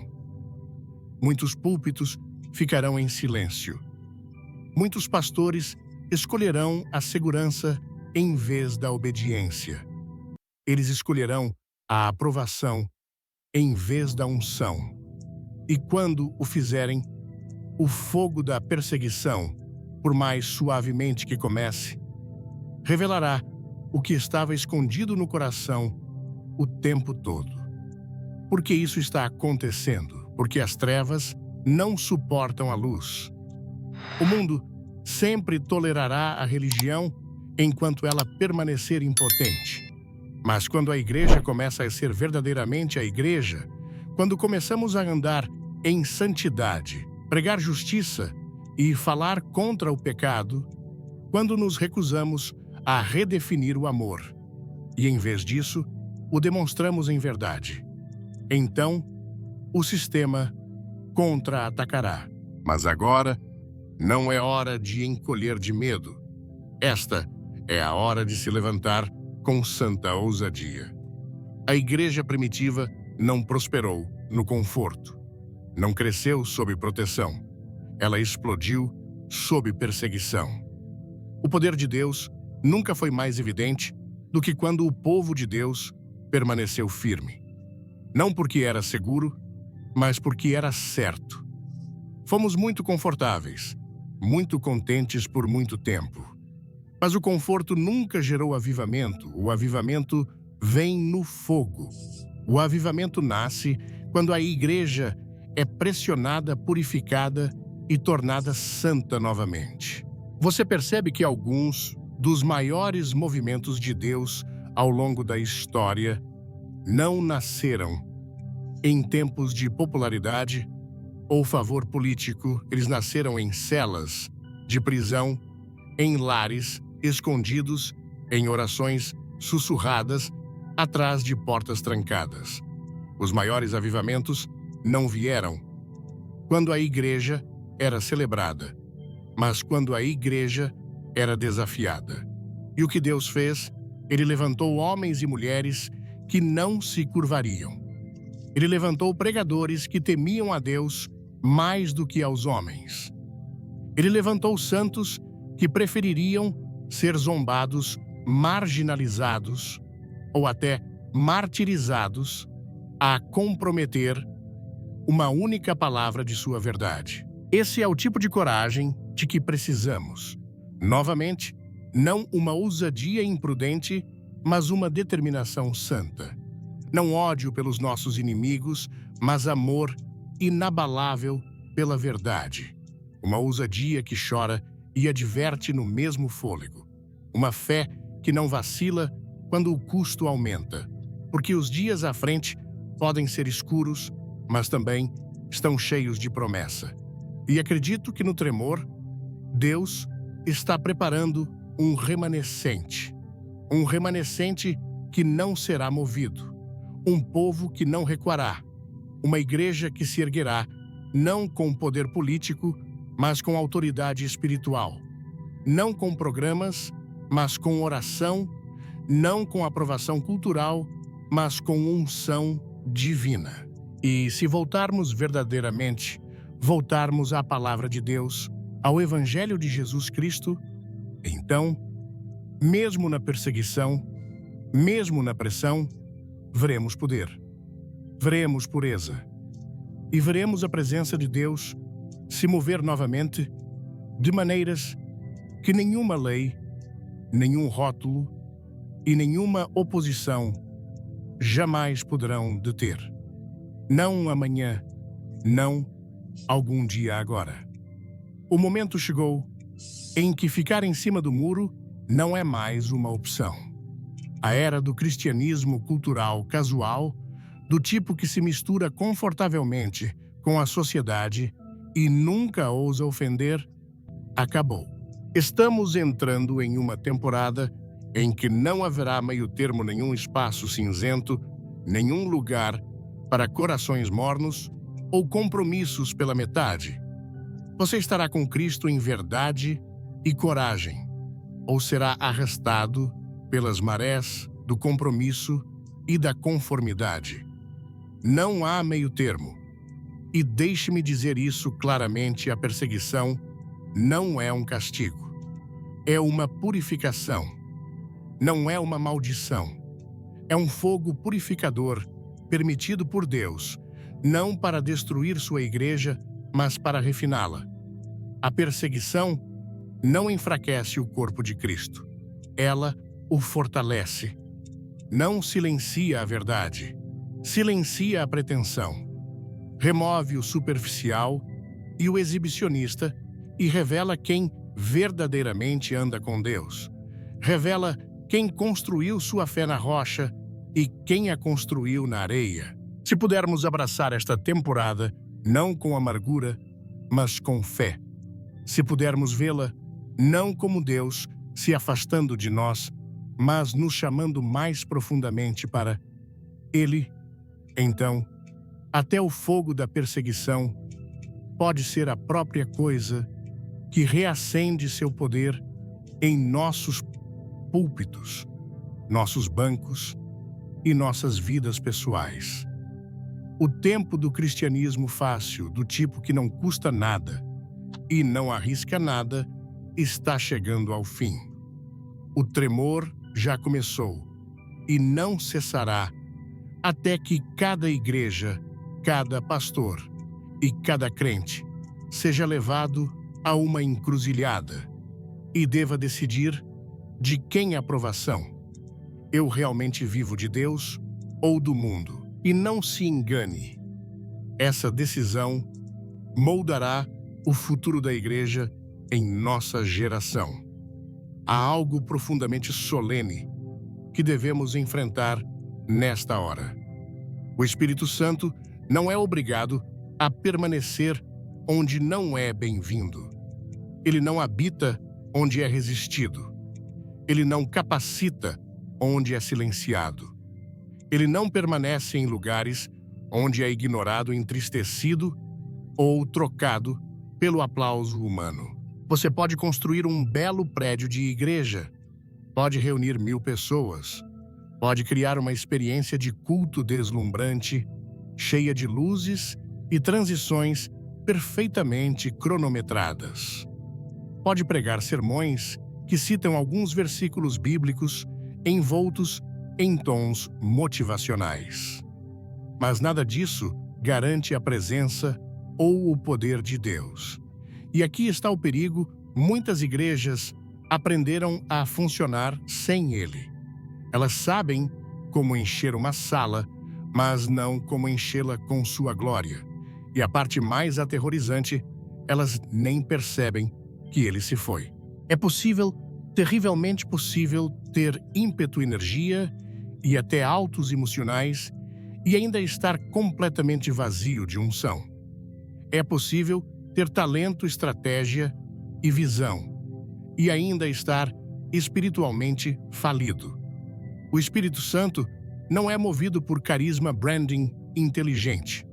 Muitos púlpitos ficarão em silêncio. Muitos pastores escolherão a segurança em vez da obediência. Eles escolherão a aprovação em vez da unção. E quando o fizerem, o fogo da perseguição, por mais suavemente que comece, revelará o que estava escondido no coração o tempo todo. Por que isso está acontecendo? Porque as trevas não suportam a luz. O mundo sempre tolerará a religião enquanto ela permanecer impotente. Mas quando a igreja começa a ser verdadeiramente a igreja, quando começamos a andar em santidade, pregar justiça e falar contra o pecado, quando nos recusamos a redefinir o amor, e em vez disso, o demonstramos em verdade, então o sistema contra-atacará. Mas agora não é hora de encolher de medo. Esta é a hora de se levantar com santa ousadia. A igreja primitiva não prosperou no conforto, não cresceu sob proteção. Ela explodiu sob perseguição. O poder de Deus nunca foi mais evidente do que quando o povo de Deus permaneceu firme. Não porque era seguro, mas porque era certo. Fomos muito confortáveis, muito contentes por muito tempo. Mas o conforto nunca gerou avivamento. O avivamento vem no fogo. O avivamento nasce quando a igreja é pressionada, purificada e tornada santa novamente. Você percebe que alguns dos maiores movimentos de Deus ao longo da história não nasceram em tempos de popularidade ou favor político. Eles nasceram em celas de prisão, em lares escondidos, em orações sussurradas, atrás de portas trancadas. Os maiores avivamentos não vieram quando a igreja era celebrada, mas quando a igreja era desafiada. E o que Deus fez? Ele levantou homens e mulheres que não se curvariam. Ele levantou pregadores que temiam a Deus mais do que aos homens. Ele levantou santos que prefeririam ser zombados, marginalizados ou até martirizados a comprometer uma única palavra de sua verdade. Esse é o tipo de coragem de que precisamos. Novamente, não uma ousadia imprudente, mas uma determinação santa. Não ódio pelos nossos inimigos, mas amor inabalável pela verdade. Uma ousadia que chora e adverte no mesmo fôlego. Uma fé que não vacila quando o custo aumenta, porque os dias à frente podem ser escuros, mas também estão cheios de promessa. E acredito que no tremor, Deus está preparando um remanescente que não será movido, um povo que não recuará, uma igreja que se erguerá não com poder político, mas com autoridade espiritual, não com programas, mas com oração, não com aprovação cultural, mas com unção divina. E se voltarmos verdadeiramente, voltarmos à palavra de Deus, ao Evangelho de Jesus Cristo, então, mesmo na perseguição, mesmo na pressão, veremos poder, veremos pureza e veremos a presença de Deus se mover novamente de maneiras que nenhuma lei, nenhum rótulo e nenhuma oposição jamais poderão deter. Não amanhã, não algum dia agora. O momento chegou em que ficar em cima do muro não é mais uma opção. A era do cristianismo cultural casual, do tipo que se mistura confortavelmente com a sociedade e nunca ousa ofender, acabou. Estamos entrando em uma temporada em que não haverá meio-termo, nenhum espaço cinzento, nenhum lugar para corações mornos ou compromissos pela metade. Você estará com Cristo em verdade e coragem, ou será arrastado pelas marés do compromisso e da conformidade. Não há meio-termo. E deixe-me dizer isso claramente: a perseguição não é um castigo. É uma purificação. não é uma maldição. É um fogo purificador, permitido por Deus, não para destruir sua igreja, mas para refiná-la. A perseguição não enfraquece o corpo de Cristo. Ela o fortalece. Não silencia a verdade. Silencia a pretensão. Remove o superficial e o exibicionista e revela quem verdadeiramente anda com Deus. Revela quem construiu sua fé na rocha e quem a construiu na areia. Se pudermos abraçar esta temporada, não com amargura, mas com fé. Se pudermos vê-la, não como Deus se afastando de nós, mas nos chamando mais profundamente para Ele, então, até o fogo da perseguição pode ser a própria coisa que reacende seu poder em nossos púlpitos, nossos bancos e nossas vidas pessoais. O tempo do cristianismo fácil, do tipo que não custa nada e não arrisca nada, está chegando ao fim. O tremor já começou e não cessará até que cada igreja, cada pastor e cada crente seja levado a uma encruzilhada e deva decidir de quem aprovação. Eu realmente vivo de Deus ou do mundo? E não se engane. Essa decisão moldará o futuro da igreja em nossa geração. Há algo profundamente solene que devemos enfrentar nesta hora. O Espírito Santo não é obrigado a permanecer onde não é bem-vindo. Ele não habita onde é resistido. Ele não capacita onde é silenciado. Ele não permanece em lugares onde é ignorado, entristecido ou trocado pelo aplauso humano. Você pode construir um belo prédio de igreja, pode reunir 1000 pessoas, pode criar uma experiência de culto deslumbrante, cheia de luzes e transições perfeitamente cronometradas. Pode pregar sermões que citam alguns versículos bíblicos envoltos em tons motivacionais. Mas nada disso garante a presença ou o poder de Deus. E aqui está o perigo: muitas igrejas aprenderam a funcionar sem Ele. Elas sabem como encher uma sala, mas não como enchê-la com sua glória. E a parte mais aterrorizante, elas nem percebem que Ele se foi. É possível, terrivelmente possível, ter ímpeto, energia e até altos emocionais e ainda estar completamente vazio de unção. É possível ter talento, estratégia e visão e ainda estar espiritualmente falido. O Espírito Santo não é movido por carisma, branding inteligente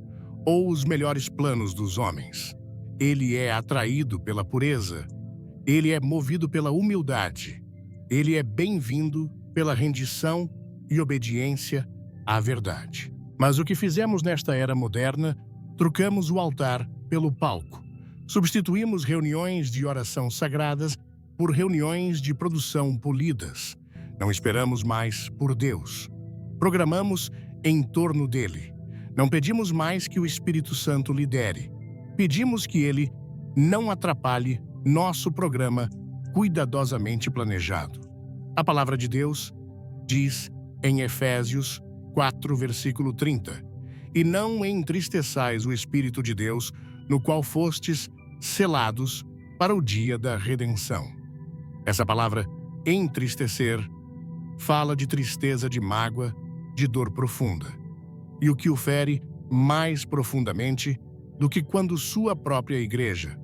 ou os melhores planos dos homens. Ele é atraído pela pureza. Ele é movido pela humildade. Ele é bem-vindo pela rendição e obediência à verdade. Mas o que fizemos nesta era moderna, trocamos o altar pelo palco. Substituímos reuniões de oração sagradas por reuniões de produção polidas. Não esperamos mais por Deus. Programamos em torno dele. Não pedimos mais que o Espírito Santo lidere. Pedimos que ele não atrapalhe nosso programa cuidadosamente planejado. A palavra de Deus diz em Efésios 4, versículo 30, e não entristeçais o Espírito de Deus, no qual fostes selados para o dia da redenção. Essa palavra, entristecer, fala de tristeza, de mágoa, de dor profunda. E o que o fere mais profundamente do que quando sua própria igreja,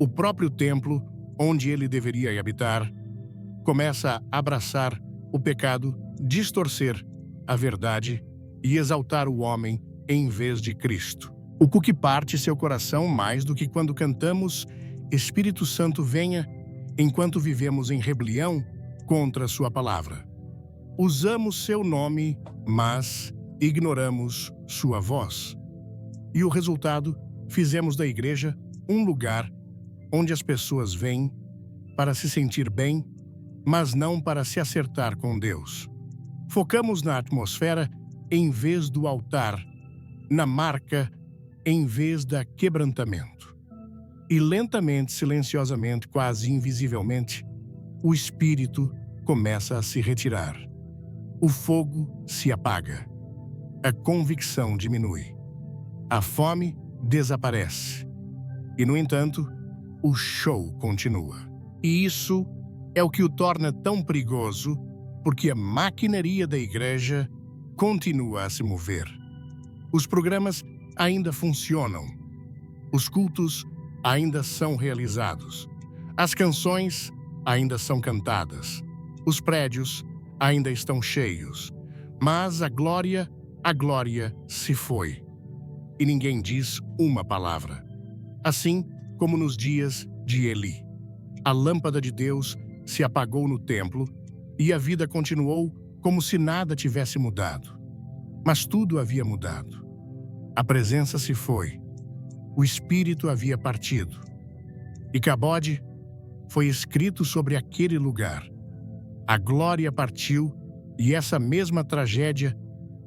o próprio templo onde ele deveria habitar, começa a abraçar o pecado, distorcer a verdade e exaltar o homem em vez de Cristo. O que parte seu coração mais do que quando cantamos Espírito Santo venha, enquanto vivemos em rebelião contra sua palavra. Usamos seu nome, mas ignoramos sua voz. E o resultado, fizemos da igreja um lugar onde as pessoas vêm para se sentir bem mas não para se acertar com Deus. Focamos na atmosfera em vez do altar, na marca em vez da quebrantamento. E lentamente, silenciosamente, quase invisivelmente, o espírito começa a se retirar. O fogo se apaga. A convicção diminui. A fome desaparece. E, no entanto, o show continua. E isso é o que o torna tão perigoso, porque a maquinaria da igreja continua a se mover. Os programas ainda funcionam. Os cultos ainda são realizados. As canções ainda são cantadas. Os prédios ainda estão cheios. Mas a glória se foi. E ninguém diz uma palavra. Assim como nos dias de Eli. A lâmpada de Deus se apagou no templo e a vida continuou como se nada tivesse mudado. Mas tudo havia mudado. A presença se foi. O Espírito havia partido. E Cabode foi escrito sobre aquele lugar. A glória partiu e essa mesma tragédia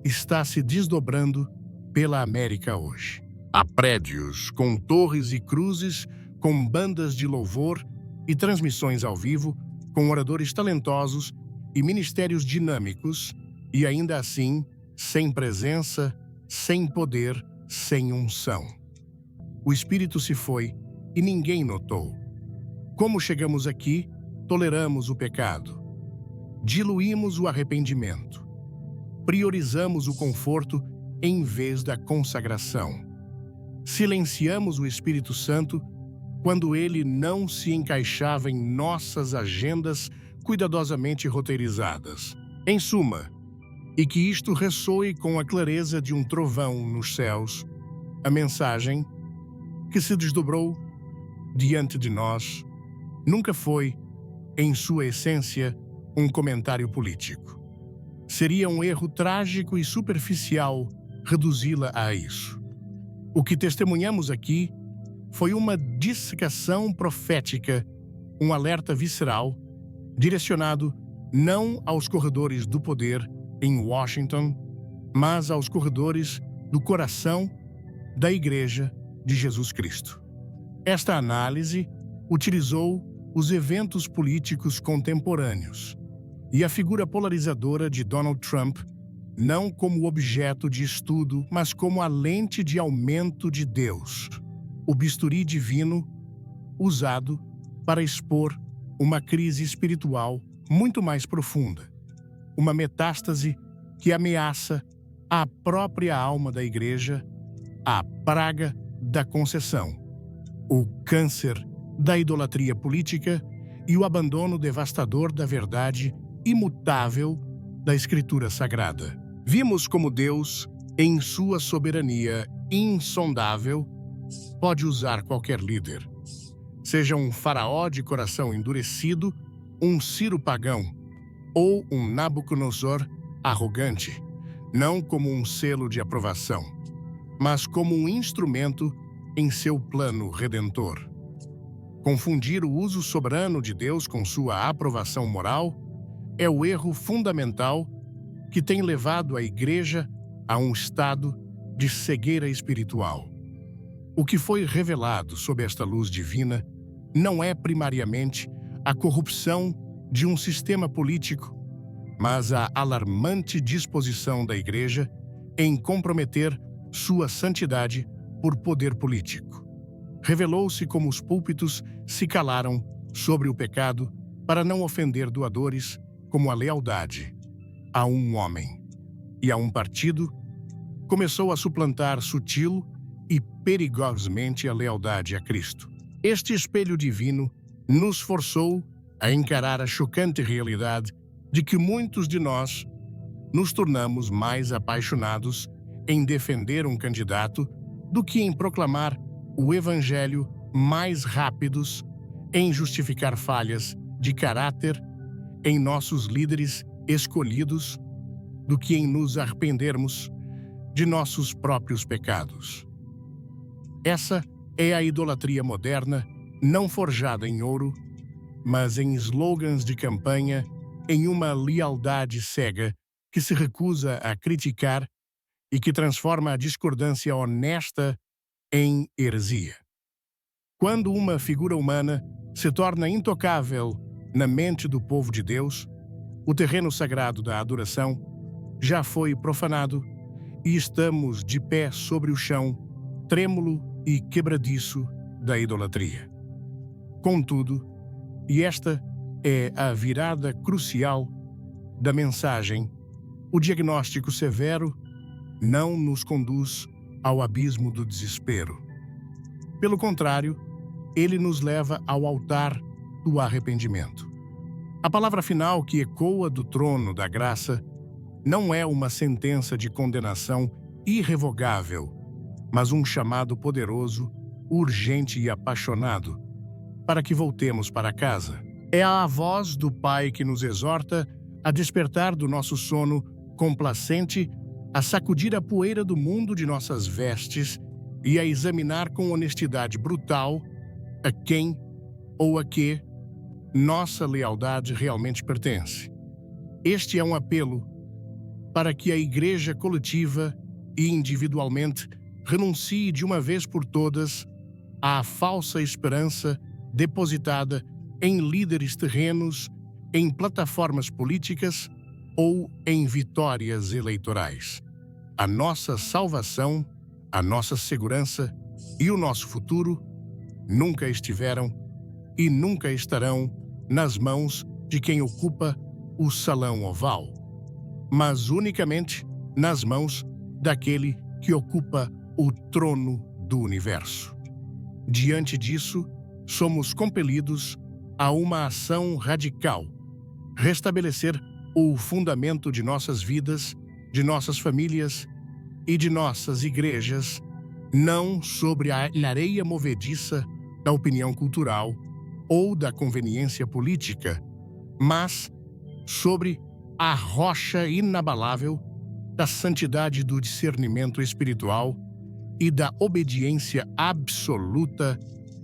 está se desdobrando pela América hoje. Há prédios com torres e cruzes, com bandas de louvor e transmissões ao vivo, com oradores talentosos e ministérios dinâmicos, e ainda assim, sem presença, sem poder, sem unção. O Espírito se foi e ninguém notou. Como chegamos aqui, toleramos o pecado. Diluímos o arrependimento. Priorizamos o conforto em vez da consagração. Silenciamos o Espírito Santo quando ele não se encaixava em nossas agendas cuidadosamente roteirizadas. Em suma, e que isto ressoe com a clareza de um trovão nos céus, a mensagem que se desdobrou diante de nós nunca foi, em sua essência, um comentário político. Seria um erro trágico e superficial reduzi-la a isso. O que testemunhamos aqui foi uma dissecação profética, um alerta visceral, direcionado não aos corredores do poder em Washington, mas aos corredores do coração da Igreja de Jesus Cristo. Esta análise utilizou os eventos políticos contemporâneos e a figura polarizadora de Donald Trump não como objeto de estudo, mas como a lente de aumento de Deus, o bisturi divino usado para expor uma crise espiritual muito mais profunda, uma metástase que ameaça a própria alma da Igreja, a praga da concessão, o câncer da idolatria política e o abandono devastador da verdade imutável da Escritura Sagrada. Vimos como Deus, em sua soberania insondável, pode usar qualquer líder, seja um faraó de coração endurecido, um Ciro pagão ou um Nabucodonosor arrogante, não como um selo de aprovação, mas como um instrumento em seu plano redentor. Confundir o uso soberano de Deus com sua aprovação moral é o erro fundamental que tem levado a Igreja a um estado de cegueira espiritual. O que foi revelado sob esta luz divina não é primariamente a corrupção de um sistema político, mas a alarmante disposição da Igreja em comprometer sua santidade por poder político. Revelou-se como os púlpitos se calaram sobre o pecado para não ofender doadores, como a lealdade a um homem e a um partido começou a suplantar sutil e perigosamente a lealdade a Cristo. Este espelho divino nos forçou a encarar a chocante realidade de que muitos de nós nos tornamos mais apaixonados em defender um candidato do que em proclamar o Evangelho, mais rápidos em justificar falhas de caráter em nossos líderes escolhidos do que em nos arrependermos de nossos próprios pecados. Essa é a idolatria moderna, não forjada em ouro, mas em slogans de campanha, em uma lealdade cega que se recusa a criticar e que transforma a discordância honesta em heresia. Quando uma figura humana se torna intocável na mente do povo de Deus, o terreno sagrado da adoração já foi profanado e estamos de pé sobre o chão, trêmulo e quebradiço da idolatria. Contudo, e esta é a virada crucial da mensagem, o diagnóstico severo não nos conduz ao abismo do desespero. Pelo contrário, ele nos leva ao altar do arrependimento. A palavra final que ecoa do trono da graça não é uma sentença de condenação irrevogável, mas um chamado poderoso, urgente e apaixonado para que voltemos para casa. É a voz do Pai que nos exorta a despertar do nosso sono complacente, a sacudir a poeira do mundo de nossas vestes e a examinar com honestidade brutal a quem ou a que nossa lealdade realmente pertence. Este é um apelo para que a Igreja coletiva e individualmente renuncie de uma vez por todas à falsa esperança depositada em líderes terrenos, em plataformas políticas ou em vitórias eleitorais. A nossa salvação, a nossa segurança e o nosso futuro nunca estiveram e nunca estarão nas mãos de quem ocupa o salão oval, mas unicamente nas mãos daquele que ocupa o trono do universo. Diante disso, somos compelidos a uma ação radical, restabelecer o fundamento de nossas vidas, de nossas famílias e de nossas igrejas, não sobre a areia movediça da opinião cultural ou da conveniência política, mas sobre a rocha inabalável da santidade do discernimento espiritual e da obediência absoluta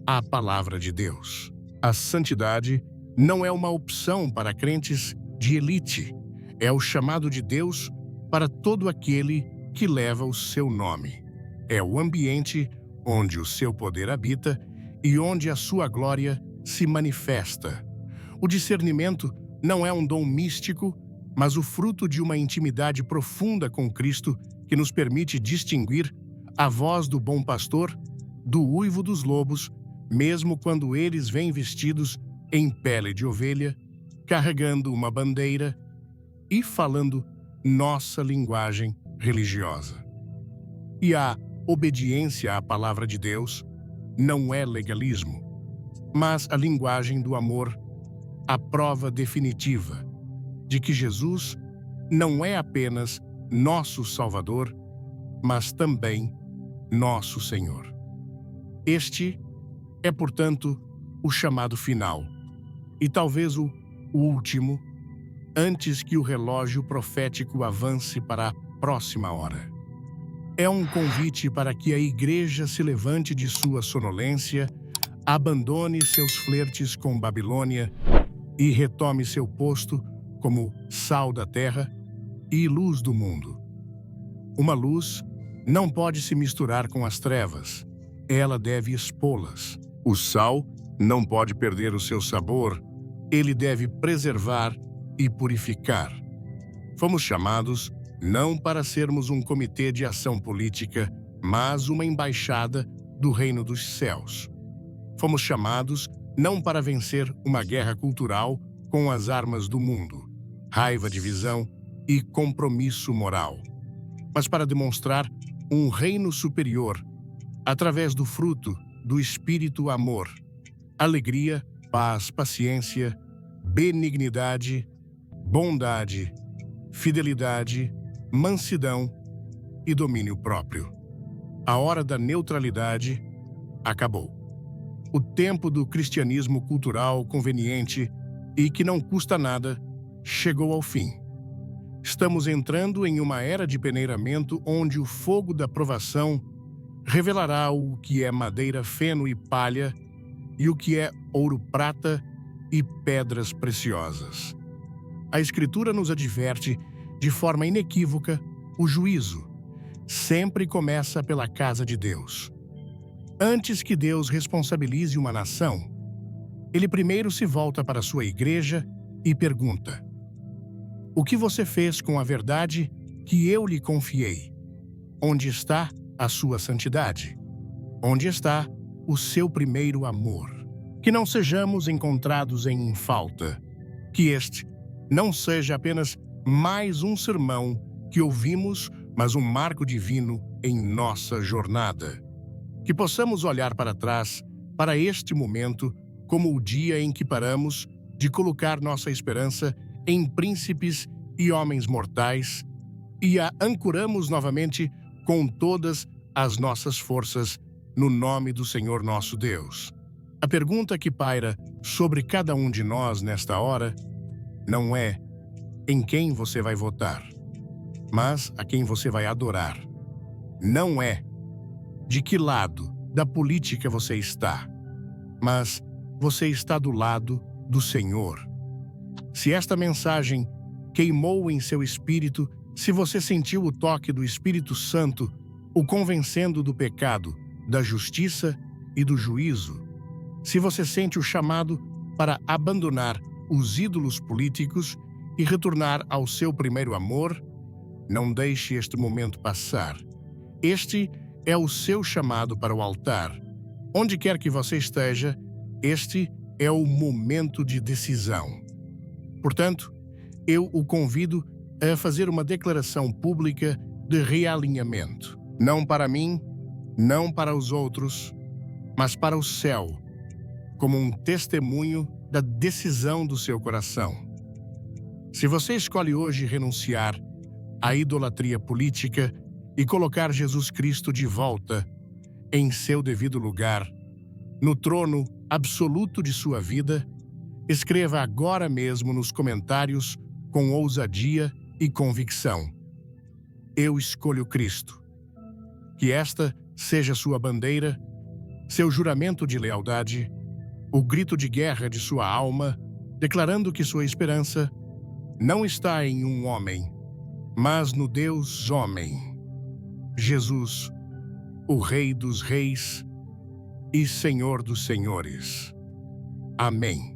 à palavra de Deus. A santidade não é uma opção para crentes de elite, é o chamado de Deus para todo aquele que leva o seu nome. É o ambiente onde o seu poder habita e onde a sua glória se manifesta. O discernimento não é um dom místico, mas o fruto de uma intimidade profunda com Cristo que nos permite distinguir a voz do bom pastor do uivo dos lobos, mesmo quando eles vêm vestidos em pele de ovelha, carregando uma bandeira e falando nossa linguagem religiosa. E a obediência à palavra de Deus não é legalismo, mas a linguagem do amor, a prova definitiva de que Jesus não é apenas nosso Salvador, mas também nosso Senhor. Este é, portanto, o chamado final, e talvez o último, antes que o relógio profético avance para a próxima hora. É um convite para que a Igreja se levante de sua sonolência, abandone seus flertes com Babilônia e retome seu posto como sal da terra e luz do mundo. Uma luz não pode se misturar com as trevas, ela deve expô-las. O sal não pode perder o seu sabor, ele deve preservar e purificar. Fomos chamados não para sermos um comitê de ação política, mas uma embaixada do reino dos céus. Fomos chamados não para vencer uma guerra cultural com as armas do mundo, raiva, divisão e compromisso moral, mas para demonstrar um reino superior através do fruto do Espírito amor, alegria, paz, paciência, benignidade, bondade, fidelidade, mansidão e domínio próprio. A hora da neutralidade acabou. O tempo do cristianismo cultural conveniente e que não custa nada chegou ao fim. Estamos entrando em uma era de peneiramento onde o fogo da provação revelará o que é madeira, feno e palha e o que é ouro, prata e pedras preciosas. A Escritura nos adverte, de forma inequívoca, o juízo sempre começa pela casa de Deus. Antes que Deus responsabilize uma nação, ele primeiro se volta para sua igreja e pergunta: o que você fez com a verdade que eu lhe confiei? Onde está a sua santidade? Onde está o seu primeiro amor? Que não sejamos encontrados em falta. Que este não seja apenas mais um sermão que ouvimos, mas um marco divino em nossa jornada. Que possamos olhar para trás, para este momento, como o dia em que paramos de colocar nossa esperança em príncipes e homens mortais e a ancoramos novamente com todas as nossas forças no nome do Senhor nosso Deus. A pergunta que paira sobre cada um de nós nesta hora não é em quem você vai votar, mas a quem você vai adorar. Não é de que lado da política você está, mas você está do lado do Senhor. Se esta mensagem queimou em seu espírito, se você sentiu o toque do Espírito Santo, o convencendo do pecado, da justiça e do juízo, se você sente o chamado para abandonar os ídolos políticos e retornar ao seu primeiro amor, não deixe este momento passar. Este é o seu chamado para o altar. Onde quer que você esteja, este é o momento de decisão. Portanto, eu o convido a fazer uma declaração pública de realinhamento. Não para mim, não para os outros, mas para o céu, como um testemunho da decisão do seu coração. Se você escolhe hoje renunciar à idolatria política e colocar Jesus Cristo de volta em seu devido lugar, no trono absoluto de sua vida, escreva agora mesmo nos comentários com ousadia e convicção: eu escolho Cristo. Que esta seja sua bandeira, seu juramento de lealdade, o grito de guerra de sua alma, declarando que sua esperança não está em um homem, mas no Deus homem, Jesus, o Rei dos Reis e Senhor dos Senhores. Amém.